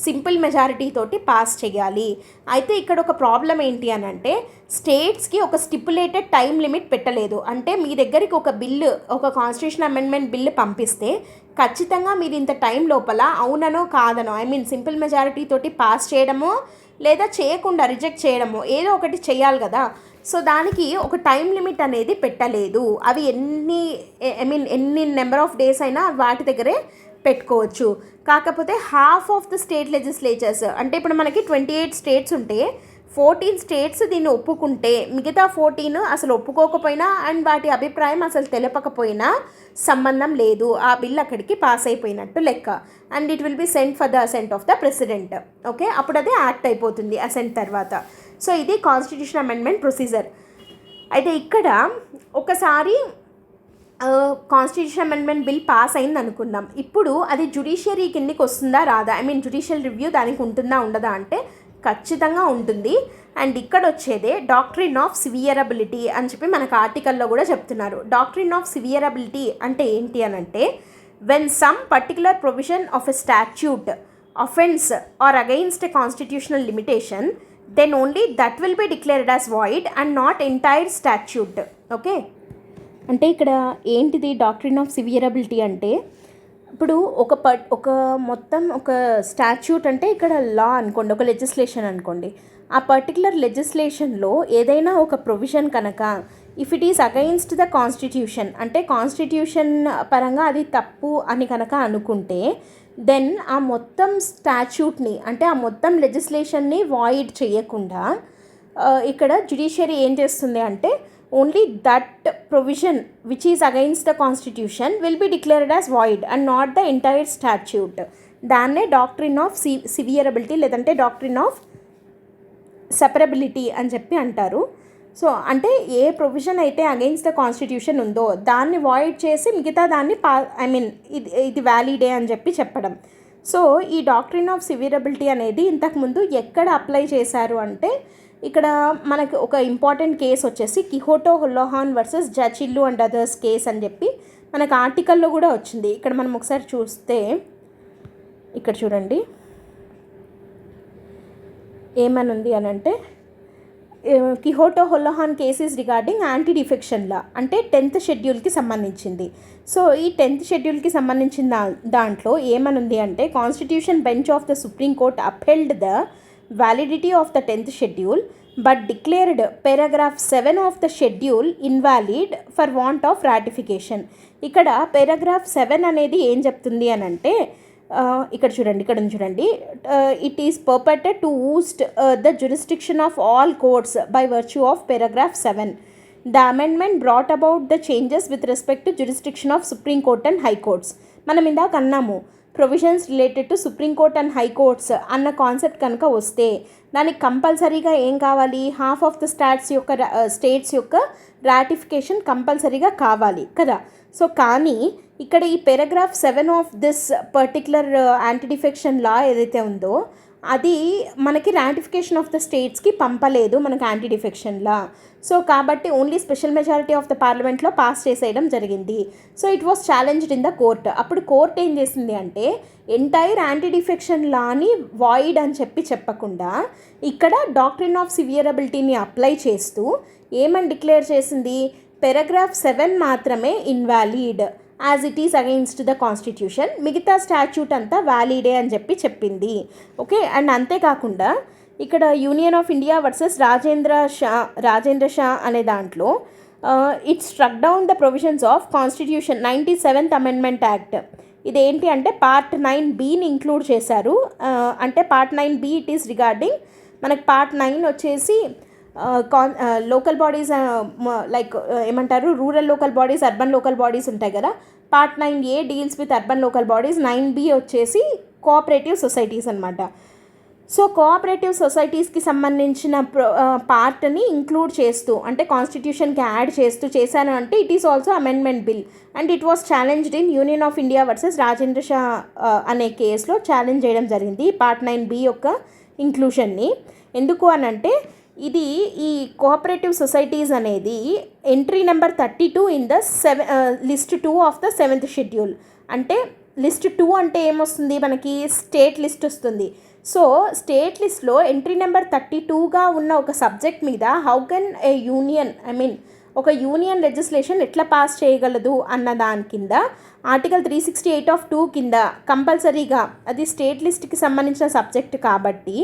సింపుల్ మెజారిటీ తోటి పాస్ చేయాలి. అయితే ఇక్కడ ఒక ప్రాబ్లం ఏంటి అని అంటే స్టేట్స్కి ఒక స్టిపులేటెడ్ టైం లిమిట్ పెట్టలేదు. అంటే మీ దగ్గరికి ఒక బిల్లు, ఒక కాన్స్టిట్యూషన్ అమెండ్మెంట్ బిల్లు పంపిస్తే ఖచ్చితంగా మీరు ఇంత టైం లోపల అవుననో కాదనో, సింపుల్ మెజారిటీ తోటి పాస్ చేయడమో లేదా చేయకుండా రిజెక్ట్ చేయడమో ఏదో ఒకటి చేయాలి కదా. సో దానికి ఒక టైం లిమిట్ అనేది పెట్టలేదు. అవి ఎన్ని నెంబర్ ఆఫ్ డేస్ అయినా వాటి దగ్గరే పెట్టుకోవచ్చు. కాకపోతే half of the state legislatures, అంటే ఇప్పుడు మనకి 28 స్టేట్స్ ఉంటే 14 స్టేట్స్ దీన్ని ఒప్పుకుంటే మిగతా 14 అసలు ఒప్పుకోకపోయినా అండ్ వాటి అభిప్రాయం అసలు తెలపకపోయినా సంబంధం లేదు, ఆ బిల్ అక్కడికి పాస్ అయిపోయినట్టు లెక్క. And it will be sent for the assent of the president. Okay, అప్పుడు అది యాక్ట్ అయిపోతుంది అసెంట్ తర్వాత. సో ఇది కాన్స్టిట్యూషన్ అమెండ్మెంట్ ప్రొసీజర్. అయితే ఇక్కడ ఒకసారి కాన్స్టిట్యూషన్ అమెండ్మెంట్ బిల్ పాస్ అయింది అనుకుందాం. ఇప్పుడు అది జ్యుడిషియరీ కిందకి వస్తుందా రాదా, జ్యుడిషియల్ రివ్యూ దానికి ఉంటుందా ఉండదా అంటే ఖచ్చితంగా ఉంటుంది. అండ్ ఇక్కడ వచ్చేదే డాక్ట్రిన్ ఆఫ్ సివియరబిలిటీ అని చెప్పి మనకు ఆర్టికల్లో కూడా చెప్తున్నారు. డాక్ట్రిన్ ఆఫ్ సివియరబిలిటీ అంటే ఏంటి అని అంటే when some particular provision of a statute offence are against a constitutional limitation then only that will be declared as void and not entire statute. Okay, అంటే ఇక్కడ ఏంటిది డాక్ట్రిన్ ఆఫ్ సివియరబిలిటీ అంటే ఇప్పుడు ఒక మొత్తం ఒక స్టాట్యూట్ అంటే ఇక్కడ లా అనుకోండి, ఒక లెజిస్లేషన్ అనుకోండి. ఆ పర్టికులర్ లెజిస్లేషన్లో ఏదైనా ఒక ప్రొవిజన్ కనుక if it is against the constitution అంటే కాన్స్టిట్యూషన్ పరంగా అది తప్పు అని కనుక అనుకుంటే దెన్ ఆ మొత్తం స్టాచ్యూట్ని అంటే ఆ మొత్తం లెజిస్లేషన్ని వాయిడ్ చేయకుండా ఇక్కడ జ్యుడిషియరీ ఏం చేస్తుంది అంటే only that provision which is against the constitution will be declared as void and not the entire statute. దాన్నే డాక్ట్రిన్ ఆఫ్ సివియరబిలిటీ లేదంటే డాక్ట్రిన్ ఆఫ్ సెపరబిలిటీ అని చెప్పి అంటారు. సో అంటే ఏ ప్రొవిజన్ అయితే అగెయిన్స్ట్ ద కాన్స్టిట్యూషన్ ఉందో దాన్ని వాయిడ్ చేసి మిగతా దాన్ని ఇది వ్యాలిడే అని చెప్పి చెప్పడం. సో ఈ డాక్ట్రిన్ ఆఫ్ సివియరబిలిటీ అనేది ఇంతకుముందు ఎక్కడ అప్లై చేశారు అంటే ఇక్కడ మనకు ఒక ఇంపార్టెంట్ కేసు వచ్చేసి Kihoto Hollohan versus Zachillhu and others case అని చెప్పి మనకు ఆర్టికల్లో కూడా వచ్చింది. ఇక్కడ మనం ఒకసారి చూస్తే ఇక్కడ చూడండి ఏమని ఉంది అని అంటే Kihoto Hollohan cases regarding anti defection law అంటే 10th షెడ్యూల్కి సంబంధించింది. సో ఈ 10th షెడ్యూల్కి సంబంధించిన దాంట్లో ఏమనుంది అంటే constitution bench of the supreme court upheld the validity of the 10th schedule but declared paragraph 7 of the schedule invalid for want of ratification. ఇక్కడ పారాగ్రాఫ్ 7 అనేది ఏం చెప్తుంది అని అంటే, ఇక్కడ చూడండి, it is purported to oust the jurisdiction of all courts by virtue of paragraph 7. The amendment brought about the changes with respect to jurisdiction of supreme court and high courts. మనం ఇందాక అన్నాము provisions related to supreme court and high courts అన్న కాన్సెప్ట్ కనుక వస్తే దానికి కంపల్సరీగా ఏం కావాలి, హాఫ్ ఆఫ్ ద స్టేట్స్ యొక్క రాటిఫికేషన్ కంపల్సరీగా కావాలి కదా. సో కానీ ఇక్కడ ఈ paragraph 7 of this particular anti defection లా ఏదైతే ఉందో అది మనకి రాటిఫికేషన్ ఆఫ్ ద స్టేట్స్కి పంపలేదు మనకి యాంటీ డిఫెక్షన్ లా. సో కాబట్టి only special majority of the పార్లమెంట్లో పాస్ చేసేయడం జరిగింది. So it was challenged in the court. అప్పుడు కోర్ట్ ఏం చేసింది అంటే ఎంటైర్ యాంటీ డిఫెక్షన్ లాని వాయిడ్ అని చెప్పకుండా ఇక్కడ డాక్ట్రిన్ ఆఫ్ సివియరబిలిటీని అప్లై చేస్తూ ఏమని డిక్లేర్ చేసింది, పారాగ్రాఫ్ 7 మాత్రమే invalid as it is against the constitution, మిగతా స్టాచ్యూట్ అంతా వ్యాలిడే అని చెప్పింది. ఓకే. అండ్ అంతేకాకుండా ఇక్కడ union of India versus Rajendra Shah అనే దాంట్లో it struck down the provisions of constitution 97th amendment act. ఇదేంటి అంటే పార్ట్ 9bని ఇంక్లూడ్ చేశారు. అంటే part 9b it is regarding మనకి పార్ట్ 9 వచ్చేసి లోకల్ బాడీస్ లైక్ ఏమంటారు rural local bodies, urban local bodies ఉంటాయి కదా. Part 9A deals with urban local bodies, 9B వచ్చేసి కోఆపరేటివ్ సొసైటీస్ అనమాట. సో కోఆపరేటివ్ సొసైటీస్కి సంబంధించిన పార్ట్ని ఇంక్లూడ్ చేస్తూ అంటే కాన్స్టిట్యూషన్కి యాడ్ చేశాను అంటే it is also amendment bill and it was challenged in union of India versus Rajendra Shah అనే కేసులో ఛాలెంజ్ చేయడం జరిగింది పార్ట్ 9B యొక్క ఇంక్లూషన్ని. ఎందుకు అనంటే ఇది ఈ కోఆపరేటివ్ సొసైటీస్ అనేది entry number 32 in the list 2 of the 7th schedule. అంటే లిస్ట్ 2 అంటే ఏమొస్తుంది మనకి స్టేట్ లిస్ట్ వస్తుంది. సో స్టేట్ లిస్ట్లో ఎంట్రీ నెంబర్ 32గా ఉన్న ఒక సబ్జెక్ట్ మీద హౌ కెన్ ఏ యూనియన్ ఒక యూనియన్ లెజిస్లేషన్ ఎట్లా పాస్ చేయగలదు అన్న దాని కింద ఆర్టికల్ 368(2) కింద కంపల్సరీగా అది స్టేట్ లిస్ట్కి సంబంధించిన సబ్జెక్ట్ కాబట్టి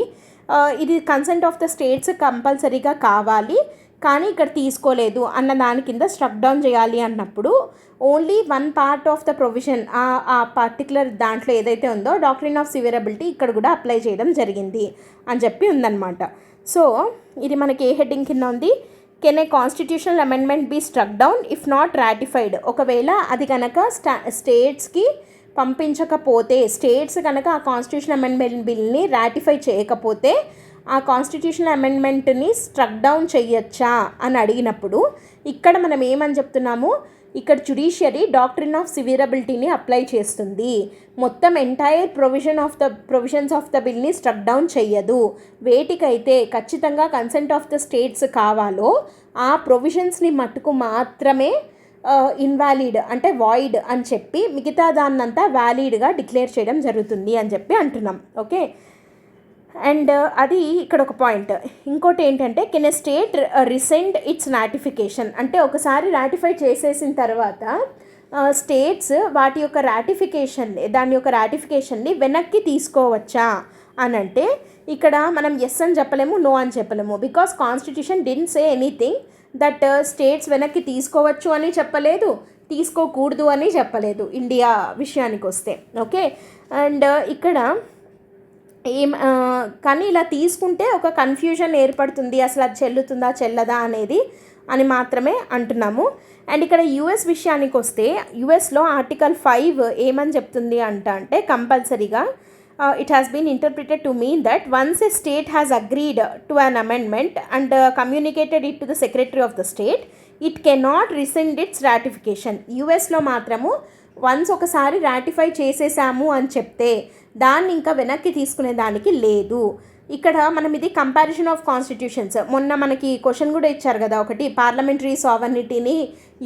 ఇది కన్సెంట్ ఆఫ్ ద స్టేట్స్ కంపల్సరీగా కావాలి, కానీ ఇక్కడ తీసుకోలేదు అన్న దాని కింద స్ట్రక్ డౌన్ చేయాలి అన్నప్పుడు only one part of the provision ఆ పర్టికులర్ దాంట్లో ఏదైతే ఉందో డాక్ట్రిన్ ఆఫ్ సివియరబిలిటీ ఇక్కడ కూడా అప్లై చేయడం జరిగింది అని ఉందన్నమాట. సో ఇది మనకి ఏ హెడ్డింగ్ కింద ఉంది, can a constitutional amendment be struck down if not ratified. ఒకవేళ అది కనుక స్టేట్స్కి పంపించకపోతే, స్టేట్స్ కనుక ఆ కాన్స్టిట్యూషన్ అమెండ్మెంట్ బిల్ని రాటిఫై చేయకపోతే ఆ కాన్స్టిట్యూషనల్ అమెండ్మెంట్ని స్ట్రక్ డౌన్ చేయొచ్చా అని అడిగినప్పుడు ఇక్కడ మనం ఏమని చెప్తున్నాము, ఇక్కడ జ్యుడిషియరీ డాక్ట్రిన్ ఆఫ్ సివియరబిలిటీని అప్లై చేస్తుంది. మొత్తం ఎంటైర్ ప్రొవిజన్స్ ఆఫ్ ద బిల్ని స్ట్రక్ డౌన్ చెయ్యదు. వేటికైతే ఖచ్చితంగా కన్సెంట్ ఆఫ్ ద స్టేట్స్ కావాలో ఆ ప్రొవిజన్స్ని మట్టుకు మాత్రమే ఇన్వాలిడ్ అంటే వాయిడ్ అని చెప్పి మిగతా దాన్నంతా వ్యాలిడ్గా డిక్లేర్ చేయడం జరుగుతుంది అని అంటున్నాం. ఓకే. అండ్ అది ఇక్కడ ఒక పాయింట్. ఇంకోటి ఏంటంటే can a state rescind its ratification, అంటే ఒకసారి రాటిఫై చేసేసిన తర్వాత స్టేట్స్ దాని యొక్క రాటిఫికేషన్ని వెనక్కి తీసుకోవచ్చా అని అంటే ఇక్కడ మనం ఎస్ అని చెప్పలేము, నో అని చెప్పలేము. Because constitution didn't say anything that states వెనక్కి తీసుకోవచ్చు అని చెప్పలేదు, తీసుకోకూడదు అని చెప్పలేదు ఇండియా విషయానికి వస్తే. ఓకే. అండ్ ఇక్కడ కానీ ఇలా తీసుకుంటే ఒక కన్ఫ్యూజన్ ఏర్పడుతుంది, అసలు అది చెల్లదా అని మాత్రమే అంటున్నాము. అండ్ ఇక్కడ యుఎస్ విషయానికి వస్తే యుఎస్లో ఆర్టికల్ 5 ఏమని చెప్తుంది అంటే కంపల్సరీగా it has been interpreted to mean that once a state has agreed to an amendment and communicated it to the secretary of the state, it cannot rescind its ratification. యుఎస్లో మాత్రము వన్స్ ఒకసారి రాటిఫై చేసేసాము అని చెప్తే దాన్ని ఇంకా వెనక్కి తీసుకునే దానికి లేదు. ఇక్కడ మనం ఇది కంపారిజన్ ఆఫ్ కాన్స్టిట్యూషన్స్, మొన్న మనకి క్వశ్చన్ కూడా ఇచ్చారు కదా ఒకటి, పార్లమెంటరీ సావర్నిటీని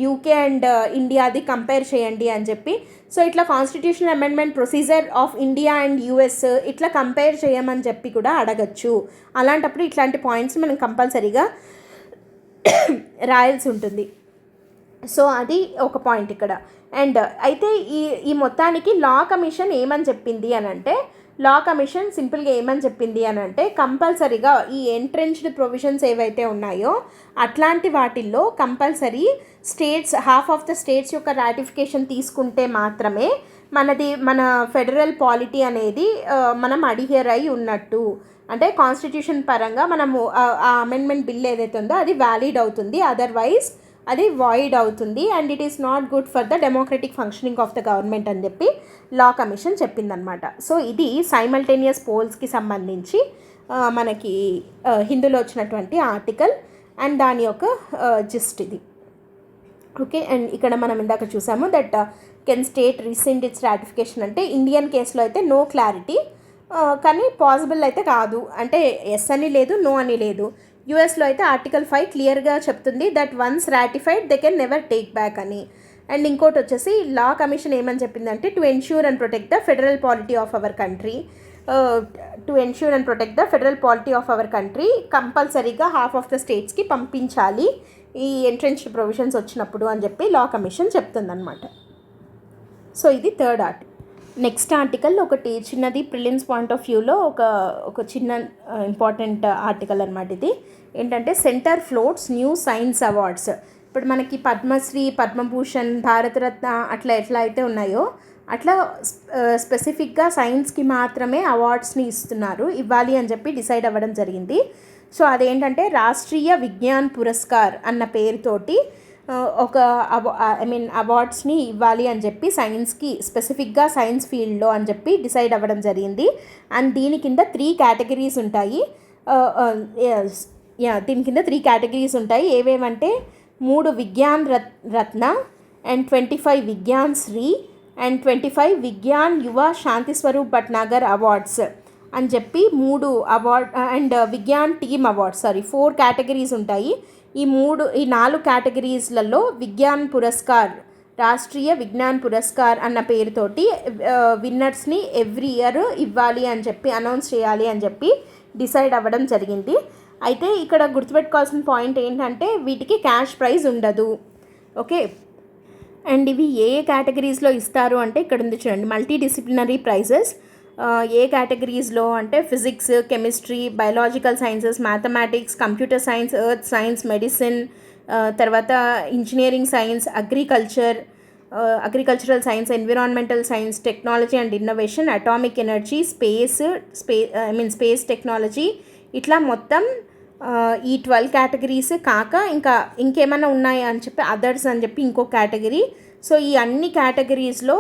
యూకే అండ్ ఇండియాది కంపేర్ చేయండి అని చెప్పి. సో ఇట్లా constitutional amendment procedure of India and US ఇట్లా కంపేర్ చేయమని చెప్పి కూడా అడగచ్చు. అలాంటప్పుడు ఇట్లాంటి పాయింట్స్ మనం కంపల్సరీగా రాయాల్సి ఉంటుంది. సో అది ఒక పాయింట్ ఇక్కడ. అండ్ అయితే ఈ మొత్తానికి లా కమిషన్ ఏమని చెప్పింది అని అంటే లా కమిషన్ సింపుల్గా ఏమని చెప్పింది అని అంటే కంపల్సరీగా ఈ ఎంట్రెన్స్డ్ ప్రొవిజన్స్ ఏవైతే ఉన్నాయో అట్లాంటి వాటిల్లో compulsory states half of the states యొక్క రాటిఫికేషన్ తీసుకుంటే మాత్రమే మన ఫెడరల్ పాలిటీ అనేది మనం అడిహేర్ అయి ఉన్నట్టు. అంటే కాన్స్టిట్యూషన్ పరంగా మనము ఆ అమెండ్మెంట్ బిల్ ఏదైతే ఉందో అది వ్యాలిడ్ అవుతుంది, అదర్వైజ్ అది వాయిడ్ అవుతుంది and it is not good for the democratic functioning of the government అని చెప్పి లా కమిషన్ చెప్పిందనమాట. సో ఇది సైమల్టేనియస్ పోల్స్కి సంబంధించి మనకి హిందూలో వచ్చినటువంటి ఆర్టికల్ అండ్ దాని యొక్క జిస్ట్ ఇది. ఓకే, అండ్ ఇక్కడ మనం ఇందాక చూసాము that can state recent it's ratification అంటే ఇండియన్ కేసులో అయితే నో క్లారిటీ, కానీ పాసిబుల్ అయితే కాదు, అంటే ఎస్ అని లేదు, నో అని లేదు. యూఎస్లో అయితే ఆర్టికల్ 5 క్లియర్గా చెప్తుంది that once ratified they can never take back అని. అండ్ ఇంకోటి వచ్చేసి లా కమిషన్ ఏమని చెప్పిందంటే to ensure and protect the federal polity of our country, కంపల్సరీగా హాఫ్ ఆఫ్ ద స్టేట్స్కి పంపించాలి ఈ ఎంట్రెన్స్డ్ ప్రొవిజన్స్ వచ్చినప్పుడు అని చెప్పి లా కమిషన్ చెప్తుందన్నమాట. సో ఇది థర్డ్ ఆర్టికల్. నెక్స్ట్ ఆర్టికల్ ఒకటి చిన్నది ప్రిలిమ్స్ పాయింట్ ఆఫ్ వ్యూలో ఒక చిన్న ఇంపార్టెంట్ ఆర్టికల్ అనమాట. ఇది ఏంటంటే centre floats new science awards. ఇప్పుడు మనకి పద్మశ్రీ, పద్మభూషణ్, భారతరత్న అట్లా ఎట్లా అయితే ఉన్నాయో అట్లా స్పెసిఫిక్గా సైన్స్కి మాత్రమే అవార్డ్స్ని ఇవ్వాలి అని చెప్పి డిసైడ్ అవ్వడం జరిగింది. సో అదేంటంటే రాష్ట్రీయ విజ్ఞాన్ పురస్కార్ అన్న పేరుతోటి ఒక అవార్డ్స్ని ఇవ్వాలి అని చెప్పి సైన్స్కి స్పెసిఫిక్గా సైన్స్ ఫీల్డ్లో అని చెప్పి డిసైడ్ అవ్వడం జరిగింది. అండ్ దీని కింద 3 కేటగిరీస్ ఉంటాయి. దీని కింద 3 కేటగిరీస్ ఉంటాయి. ఏవేమంటే 3 Vigyan Ratna and 25 Vigyan Shri and 25 Vigyan Yuva Shanti Swarup Bhatnagar awards అని చెప్పి 3 award and Vigyan team awards 4 categories ఉంటాయి. ఈ 4 కేటగిరీస్లలో విజ్ఞాన్ పురస్కార్, రాష్ట్రీయ విజ్ఞాన్ పురస్కార్ అన్న పేరుతోటి విన్నర్స్ని ఎవ్రీ ఇయర్ ఇవ్వాలి అని చెప్పి అనౌన్స్ చేయాలి అని చెప్పి డిసైడ్ అవ్వడం జరిగింది. అయితే ఇక్కడ గుర్తుపెట్టుకోవాల్సిన పాయింట్ ఏంటంటే వీటికి క్యాష్ ప్రైజ్ ఉండదు. ఓకే, అండ్ ఇవి ఏ కేటగిరీస్లో ఇస్తారు అంటే ఇక్కడ ఉంది చూడండి, మల్టీ డిసిప్లినరీ ప్రైజెస్. ఏ కేటగిరీస్లో అంటే physics, chemistry, biological sciences, mathematics, computer science, earth science, medicine, తర్వాత engineering science, agricultural science, environmental science, technology and innovation, atomic energy, space technology, ఇట్లా మొత్తం ఈ 12 కేటగిరీస్ కాక ఇంకేమైనా ఉన్నాయా అని చెప్పి అదర్స్ అని చెప్పి ఇంకో కేటగిరీ. సో ఈ అన్ని కేటగిరీస్లో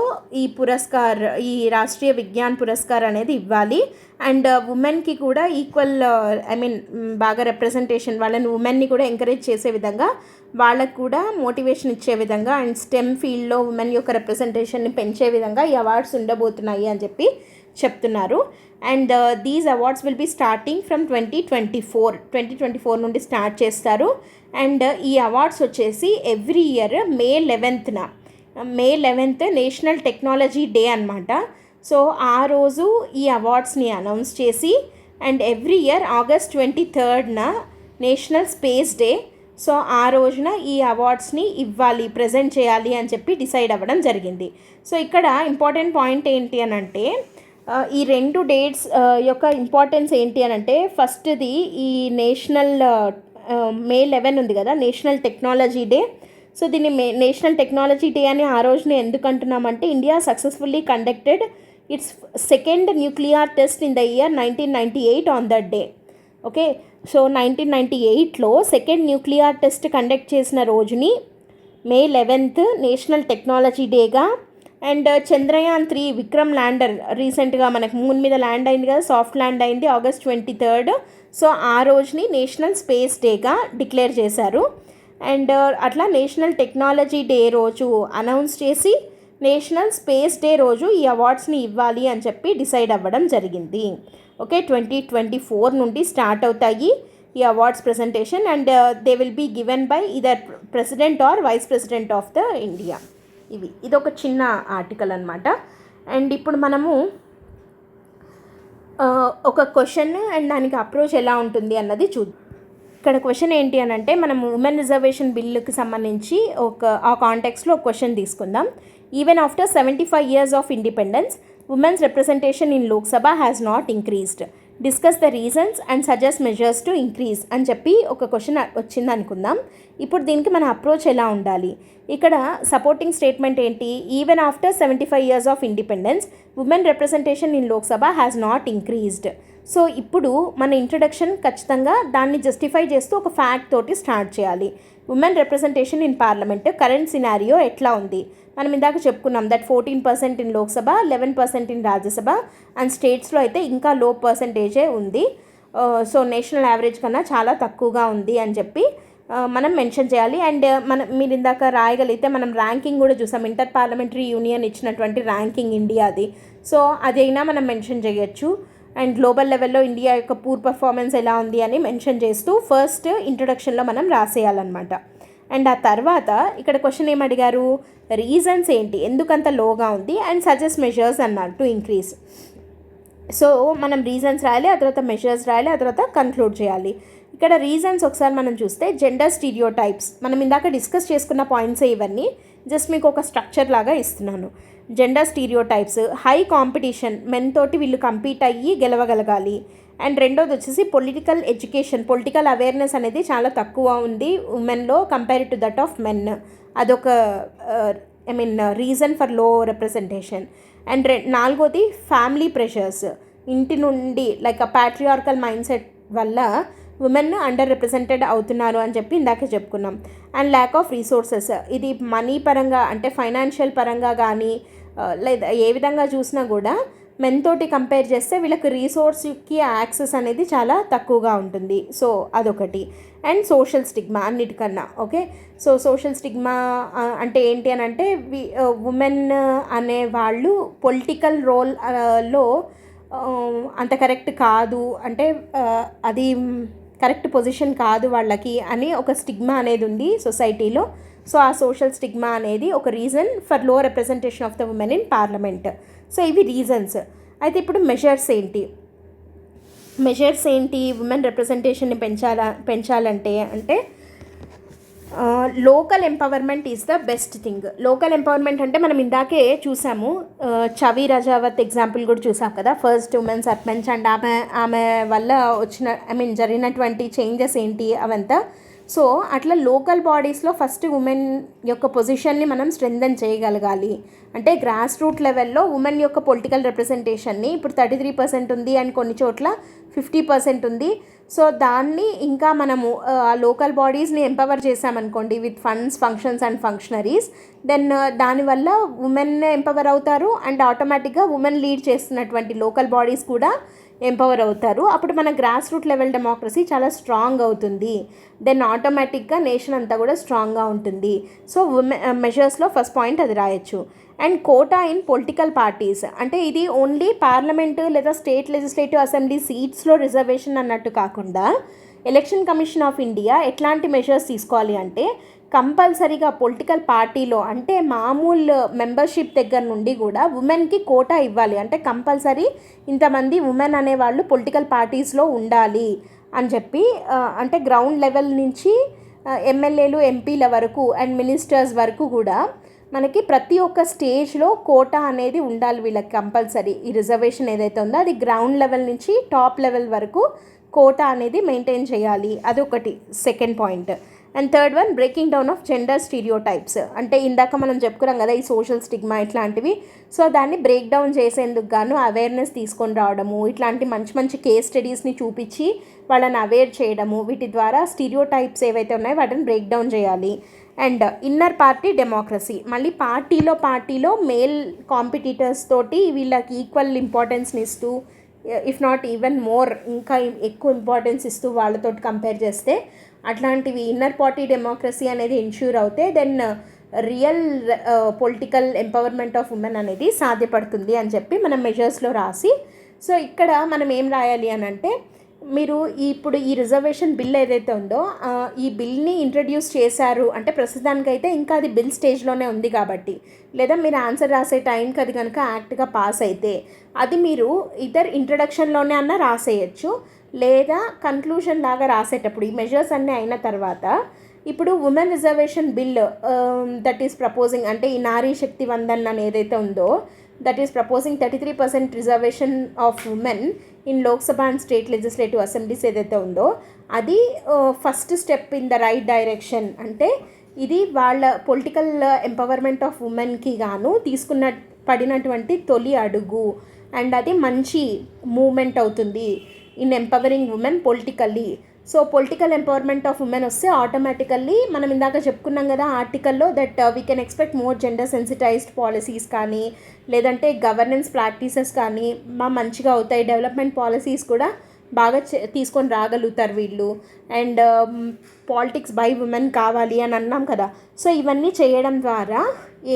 ఈ రాష్ట్రీయ విజ్ఞాన్ పురస్కార్ అనేది ఇవ్వాలి. అండ్ ఉమెన్కి కూడా ఈక్వల్ బాగా రిప్రజెంటేషన్, వాళ్ళని ఉమెన్ని కూడా ఎంకరేజ్ చేసే విధంగా, వాళ్ళకు కూడా మోటివేషన్ ఇచ్చే విధంగా అండ్ స్టెమ్ ఫీల్డ్లో ఉమెన్ యొక్క రిప్రజెంటేషన్ని పెంచే విధంగా ఈ అవార్డ్స్ ఉండబోతున్నాయి అని చెప్పి చెప్తున్నారు. And these awards will be starting from 2024 నుండి స్టార్ట్ చేస్తారు. అండ్ ఈ అవార్డ్స్ వచ్చేసి every year May 11th national technology day అనమాట. సో ఆ రోజు ఈ అవార్డ్స్ని అనౌన్స్ చేసి and every year August 23rd national space day. So ఆ రోజున ఈ అవార్డ్స్ని ప్రజెంట్ చేయాలి అని చెప్పి డిసైడ్ అవ్వడం జరిగింది. సో ఇక్కడ ఇంపార్టెంట్ పాయింట్ ఏంటి అని అంటే ఈ 2 డేట్స్ యొక్క ఇంపార్టెన్స్ ఏంటి అని అంటే ఫస్ట్ది ఈ నేషనల్ May 11 ఉంది కదా, నేషనల్ టెక్నాలజీ డే. సో దీన్ని నేషనల్ టెక్నాలజీ డే అని ఆ రోజున ఎందుకు అంటున్నామంటే India successfully conducted its second nuclear test in the year 1998 on that day. Okay, so 1998లో సెకండ్ న్యూక్లియర్ టెస్ట్ కండక్ట్ చేసిన రోజుని May 11th నేషనల్ టెక్నాలజీ డేగా, అండ్ చంద్రయాన్ 3 విక్రమ్ ల్యాండర్ రీసెంట్గా మనకు మూన్ మీద ల్యాండ్ అయింది కదా, సాఫ్ట్ ల్యాండ్ అయింది August 23rd. సో ఆ రోజుని నేషనల్ స్పేస్ డేగా డిక్లేర్ చేశారు. అండ్ అట్లా నేషనల్ టెక్నాలజీ డే రోజు అనౌన్స్ చేసి నేషనల్ స్పేస్ డే రోజు ఈ అవార్డ్స్ని ఇవ్వాలి అని చెప్పి డిసైడ్ అవ్వడం జరిగింది. ఓకే, 2024 నుండి స్టార్ట్ అవుతాయి ఈ awards presentation and they will be given by either president or vice president of the India. ఇదొక చిన్న ఆర్టికల్ అనమాట. అండ్ ఇప్పుడు మనము ఒక క్వశ్చన్ అండ్ దానికి అప్రోచ్ ఎలా ఉంటుంది అన్నది చూద్దాం. ఇక్కడ క్వశ్చన్ ఏంటి అని అంటే మనం ఉమెన్ రిజర్వేషన్ బిల్లుకి సంబంధించి ఆ కాంటెక్స్లో ఒక క్వశ్చన్ తీసుకుందాం. Even after 75 years of independence women's representation in Lok Sabha has not increased. Discuss the reasons and suggest measures to increase అని చెప్పి ఒక క్వశ్చన్ వచ్చింది అనుకుందాం. ఇప్పుడు దీనికి మన అప్రోచ్ ఎలా ఉండాలి? ఇక్కడ సపోర్టింగ్ స్టేట్మెంట్ ఏంటి? Even after 75 years of independence women representation in Lok Sabha has not increased. So ఇప్పుడు మన ఇంట్రడక్షన్ ఖచ్చితంగా దాన్ని జస్టిఫై చేస్తూ ఒక ఫ్యాక్ట్ తోటి స్టార్ట్ చేయాలి. Women representation in parliament current scenario ఎట్లా ఉంది? మనం ఇందాక చెప్పుకున్నాం that 14% in Lok Sabha, 11% in Rajya Sabha, and స్టేట్స్లో అయితే ఇంకా లో పర్సంటేజే ఉంది. సో నేషనల్ యావరేజ్ కన్నా చాలా తక్కువగా ఉంది అని చెప్పి మనం మెన్షన్ చేయాలి. అండ్ మీరు ఇందాక రాయగలిగితే మనం ర్యాంకింగ్ కూడా చూసాం, ఇంటర్ పార్లమెంటరీ యూనియన్ ఇచ్చినటువంటి ర్యాంకింగ్ ఇండియాది. సో అదైనా మనం మెన్షన్ చేయొచ్చు. అండ్ గ్లోబల్ లెవెల్లో ఇండియా యొక్క పూర్ పర్ఫార్మెన్స్ ఎలా ఉంది అని మెన్షన్ చేస్తూ ఫస్ట్ ఇంట్రడక్షన్లో మనం రాసేయాలన్నమాట. అండ్ ఆ తర్వాత ఇక్కడ క్వశ్చన్ ఏమడిగారు? రీజన్స్ ఏంటి, ఎందుకంత లోగా ఉంది, అండ్ సజెస్ట్ మెజర్స్ అన్నారు టు ఇంక్రీజ్. సో మనం రీజన్స్ రాయాలి, ఆ తర్వాత మెజర్స్ రాయాలి, ఆ తర్వాత కన్క్లూడ్ చేయాలి. ఇక్కడ రీజన్స్ ఒకసారి మనం చూస్తే జెండర్ స్టీరియోటైప్స్, మనం ఇందాక డిస్కస్ చేసుకున్న పాయింట్సే ఇవన్నీ, జస్ట్ మీకు ఒక స్ట్రక్చర్ లాగా ఇస్తున్నాను. Gender stereotypes, high competition, men తోటి వీళ్ళు కంపీట్ అయ్యి గెలవగలగాలి. అండ్ రెండోది వచ్చేసి పొలిటికల్ ఎడ్యుకేషన్, పొలిటికల్ అవేర్నెస్ అనేది చాలా తక్కువ ఉంది ఉమెన్లో compare to that of men. అదొక reason for low representation. And నాలుగోది ఫ్యామిలీ ప్రెషర్స్, ఇంటి నుండి like a patriarchal mind set వల్ల ఉమెన్ అండర్ రిప్రజెంటెడ్ అవుతున్నారు అని చెప్పి ఇందాక చెప్పుకున్నాం. అండ్ ల్యాక్ ఆఫ్ రీసోర్సెస్, ఇది మనీ పరంగా అంటే ఫైనాన్షియల్ పరంగా కానీ లేదా ఏ విధంగా చూసినా కూడా మెన్ తోటి కంపేర్ చేస్తే వీళ్ళకి రీసోర్స్కి యాక్సెస్ అనేది చాలా తక్కువగా ఉంటుంది. సో అదొకటి. అండ్ సోషల్ స్టిగ్మా అన్నిటికన్నా. ఓకే, సో సోషల్ స్టిగ్మా అంటే ఏంటి అని అంటే ఉమెన్ అనే వాళ్ళు పొలిటికల్ రోల్లో అంత కరెక్ట్ కాదు, అంటే అది కరెక్ట్ పొజిషన్ కాదు వాళ్ళకి అని ఒక స్టిగ్మా అనేది ఉంది సొసైటీలో. సో ఆ సోషల్ స్టిగ్మా అనేది ఒక reason for low representation of the women in parliament. So ఇవి రీజన్స్. అయితే ఇప్పుడు మెజర్స్ ఏంటి ఉమెన్ రిప్రజెంటేషన్ని పెంచాలంటే అంటే local empowerment is the best thing. Local empowerment అంటే మనం ఇందాకే చూసాము, చవి రజావత్ ఎగ్జాంపుల్ కూడా చూసాం కదా, ఫస్ట్ ఉమెన్ సర్పంచ్. అండ్ ఆమె వల్ల వచ్చిన జరిగినటువంటి చేంజెస్ ఏంటి అవంతా. సో అట్లా లోకల్ బాడీస్లో ఫస్ట్ ఉమెన్ యొక్క పొజిషన్ని మనం స్ట్రెంథెన్ చేయగలగాలి. అంటే గ్రాస్ రూట్ లెవెల్లో ఉమెన్ యొక్క పొలిటికల్ రిప్రజెంటేషన్ని ఇప్పుడు 33% ఉంది అండ్ కొన్ని చోట్ల 50% ఉంది. సో దాన్ని ఇంకా మనము లోకల్ బాడీస్ని ఎంపవర్ చేసామనుకోండి with funds, functions and functionaries, then దానివల్ల ఉమెన్ ఎంపవర్ అవుతారు అండ్ ఆటోమేటిక్గా ఉమెన్ లీడ్ చేస్తున్నటువంటి లోకల్ బాడీస్ కూడా ఎంపవర్ అవుతారు. అప్పుడు మన గ్రాస్ రూట్ లెవెల్ డెమోక్రసీ చాలా స్ట్రాంగ్ అవుతుంది. దెన్ ఆటోమేటిక్గా నేషన్ అంతా కూడా స్ట్రాంగ్గా ఉంటుంది. సో మెజర్స్లో ఫస్ట్ పాయింట్ అది రాయొచ్చు. And quota in political parties, అంటే ఇది ఓన్లీ పార్లమెంటు లేదా స్టేట్ లెజిస్లేటివ్ అసెంబ్లీ సీట్స్లో రిజర్వేషన్ అన్నట్టు కాకుండా ఎలక్షన్ కమిషన్ ఆఫ్ ఇండియా ఎట్లాంటి మెజర్స్ తీసుకోవాలి అంటే కంపల్సరీగా పొలిటికల్ పార్టీలో అంటే మామూలు మెంబర్షిప్ దగ్గర నుండి కూడా ఉమెన్కి కోటా ఇవ్వాలి. అంటే కంపల్సరీ ఇంతమంది ఉమెన్ అనేవాళ్ళు పొలిటికల్ పార్టీస్లో ఉండాలి అని చెప్పి, అంటే గ్రౌండ్ లెవెల్ నుంచి ఎమ్మెల్యేలు, ఎంపీల వరకు అండ్ మినిస్టర్స్ వరకు కూడా మనకి ప్రతి ఒక్క స్టేజ్లో కోటా అనేది ఉండాలి వీళ్ళకి కంపల్సరీ. ఈ రిజర్వేషన్ ఏదైతే ఉందో అది గ్రౌండ్ లెవెల్ నుంచి టాప్ లెవెల్ వరకు కోటా అనేది మెయింటైన్ చేయాలి. అదొకటి second point. And third one, breaking down of gender stereotypes, అంటే ఇందాక మనం చెప్పుకున్నాం కదా ఈ సోషల్ స్టిగ్మా ఇట్లాంటివి. సో దాన్ని బ్రేక్ డౌన్ చేసేందుకు గాను అవేర్నెస్ తీసుకొని రావడము, ఇట్లాంటి మంచి మంచి కేస్ స్టడీస్ని చూపించి వాళ్ళని అవేర్ చేయడము, వీటి ద్వారా స్టీరియోటైప్స్ ఏవైతే ఉన్నాయో వాటిని బ్రేక్ డౌన్ చేయాలి. అండ్ ఇన్నర్ పార్టీ డెమోక్రసీ, మళ్ళీ పార్టీలో మేల్ కాంపిటీటర్స్ తోటి వీళ్ళకి ఈక్వల్ ఇంపార్టెన్స్ని ఇస్తూ, ఇఫ్ నాట్ ఈవెన్ మోర్ ఇంకా ఎక్కువ ఇంపార్టెన్స్ ఇస్తూ వాళ్ళతో కంపేర్ చేస్తే అట్లాంటివి ఇన్నర్ పార్టీ డెమోక్రసీ అనేది ఇన్ష్యూర్ అవుతే then real political empowerment of women అనేది సాధ్యపడుతుంది అని చెప్పి మనం మెజర్స్లో రాసి, సో ఇక్కడ మనం ఏం రాయాలి అని అంటే మీరు ఇప్పుడు ఈ రిజర్వేషన్ బిల్ ఏదైతే ఉందో ఈ బిల్ని ఇంట్రడ్యూస్ చేశారు అంటే ప్రస్తుతానికైతే ఇంకా అది బిల్ స్టేజ్లోనే ఉంది కాబట్టి, లేదా మీరు ఆన్సర్ రాసే టైంకి అది కనుక యాక్ట్గా పాస్ అయితే అది మీరు ఇదర్ ఇంట్రడక్షన్లోనే అన్న రాసేయచ్చు, లేదా కన్క్లూషన్ లాగా రాసేటప్పుడు ఈ మెజర్స్ అన్నీ అయిన తర్వాత ఇప్పుడు women reservation bill that is proposing, అంటే ఈ నారీ శక్తి వందన్ అని ఏదైతే ఉందో that is proposing 33% reservation of women in Lok Sabha and state legislative assemblies ఏదైతే ఉందో అది first step in the right direction. అంటే ఇది వాళ్ళ పొలిటికల్ ఎంపవర్మెంట్ ఆఫ్ ఉమెన్కి గాను పడినటువంటి తొలి అడుగు. అండ్ అది మంచి మూమెంట్ అవుతుంది in empowering women politically. So political empowerment of women వస్తే ఆటోమేటికల్లీ మనం ఇందాక చెప్పుకున్నాం కదా ఆర్టికల్లో, that we can expect more gender sensitised policies కానీ లేదంటే గవర్నెన్స్ ప్రాక్టీసెస్ కానీ మంచిగా అవుతాయి. డెవలప్మెంట్ పాలసీస్ కూడా బాగా తీసుకొని రాగలుగుతారు వీళ్ళు. అండ్ పాలిటిక్స్ బై ఉమెన్ కావాలి అని అన్నాం కదా. సో ఇవన్నీ చేయడం ద్వారా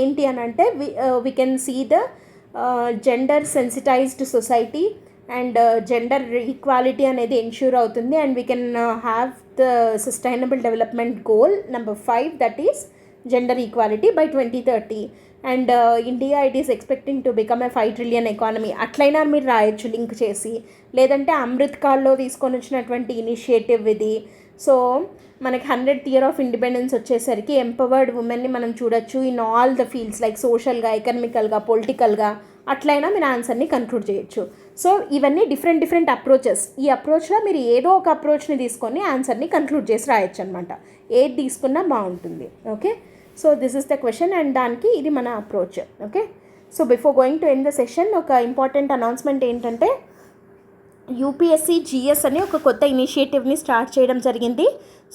ఏంటి అని అంటే we can see the gender sensitized society and gender equality అనేది ఎన్ష్యూర్ అవుతుంది. And we can have the sustainable development goal number 5, that is gender equality by 2030. And India it is expecting to become a 5 trillion economy. అట్లయినా మీరు రాయొచ్చు లింక్ చేసి, లేదంటే అమృత్ కాల్లో తీసుకొని వచ్చినటువంటి ఇనిషియేటివ్ ఇది. సో మనకి 100th ఇయర్ ఆఫ్ ఇండిపెండెన్స్ వచ్చేసరికి ఎంపవర్డ్ ఉమెన్ని మనం చూడొచ్చు in all the fields, like సోషల్గా, ఎకనామికల్గా, పొలిటికల్గా. అట్లయినా మీరు ఆన్సర్ని కన్క్లూడ్ చేయొచ్చు. సో ఇవన్నీ డిఫరెంట్ అప్రోచెస్. ఈ అప్రోచ్లో మీరు ఏదో ఒక అప్రోచ్ని తీసుకొని ఆన్సర్ని కన్క్లూడ్ చేసి రాయొచ్చు అనమాట. ఏది తీసుకున్నా బాగుంటుంది. Okay, so this is the question and దానికి ఇది మన approach. Okay, so before going to end the session ఒక ఇంపార్టెంట్ అనౌన్స్మెంట్ ఏంటంటే యూపీఎస్సీ జిఎస్ అని ఒక కొత్త ఇనిషియేటివ్ని స్టార్ట్ చేయడం జరిగింది.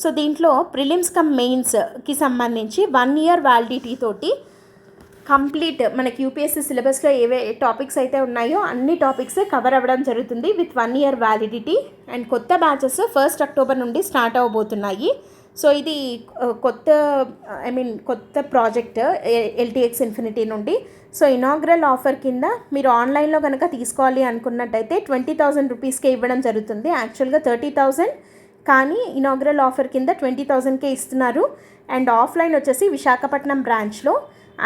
సో దీంట్లో ప్రిలిమ్స్ కమ్ మెయిన్స్కి సంబంధించి 1 year వ్యాలిడిటీ తోటి కంప్లీట్ మనకి యూపీఎస్సీ సిలబస్లో ఏవే టాపిక్స్ అయితే ఉన్నాయో అన్ని టాపిక్స్ కవర్ అవ్వడం జరుగుతుంది విత్ 1 year వ్యాలిడిటీ. అండ్ కొత్త బ్యాచెస్ 1st October నుండి స్టార్ట్ అవ్వబోతున్నాయి. సో ఇది కొత్త ప్రాజెక్ట్ ఎల్టీఎక్స్ ఇన్ఫినిటీ నుండి. సో ఇనాగ్రల్ ఆఫర్ కింద మీరు ఆన్లైన్లో కనుక తీసుకోవాలి అనుకున్నట్టయితే 20,000 రూపీస్కే ఇవ్వడం జరుగుతుంది. యాక్చువల్గా 30,000, కానీ ఇనాగ్రల్ ఆఫర్ కింద 20,000కే ఇస్తున్నారు. అండ్ ఆఫ్లైన్ వచ్చేసి విశాఖపట్నం బ్రాంచ్లో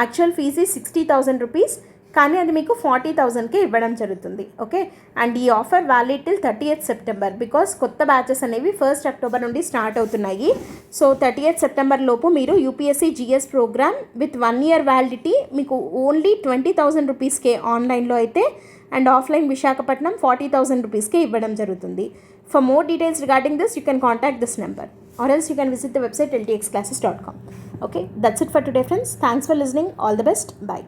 యాక్చువల్ ఫీజు 60,000 రూపీస్, కానీ అది మీకు 40,000కే ఇవ్వడం జరుగుతుంది. ఓకే, అండ్ ఈ offer valid till 30th September, because కొత్త బ్యాచెస్ అనేవి 1st October నుండి స్టార్ట్ అవుతున్నాయి. సో 30th September లోపు మీరు UPSC GS program with 1 year validity మీకు ఓన్లీ 20,000 రూపీస్కే ఆన్లైన్లో అయితే, అండ్ ఆఫ్లైన్ విశాఖపట్నం 40,000 రూపీస్కే ఇవ్వడం జరుగుతుంది. For more details regarding this, you can contact this number, or else you can visit the website ltxclasses.com. Okay, that's it for today, friends. Thanks for listening. All the best. Bye.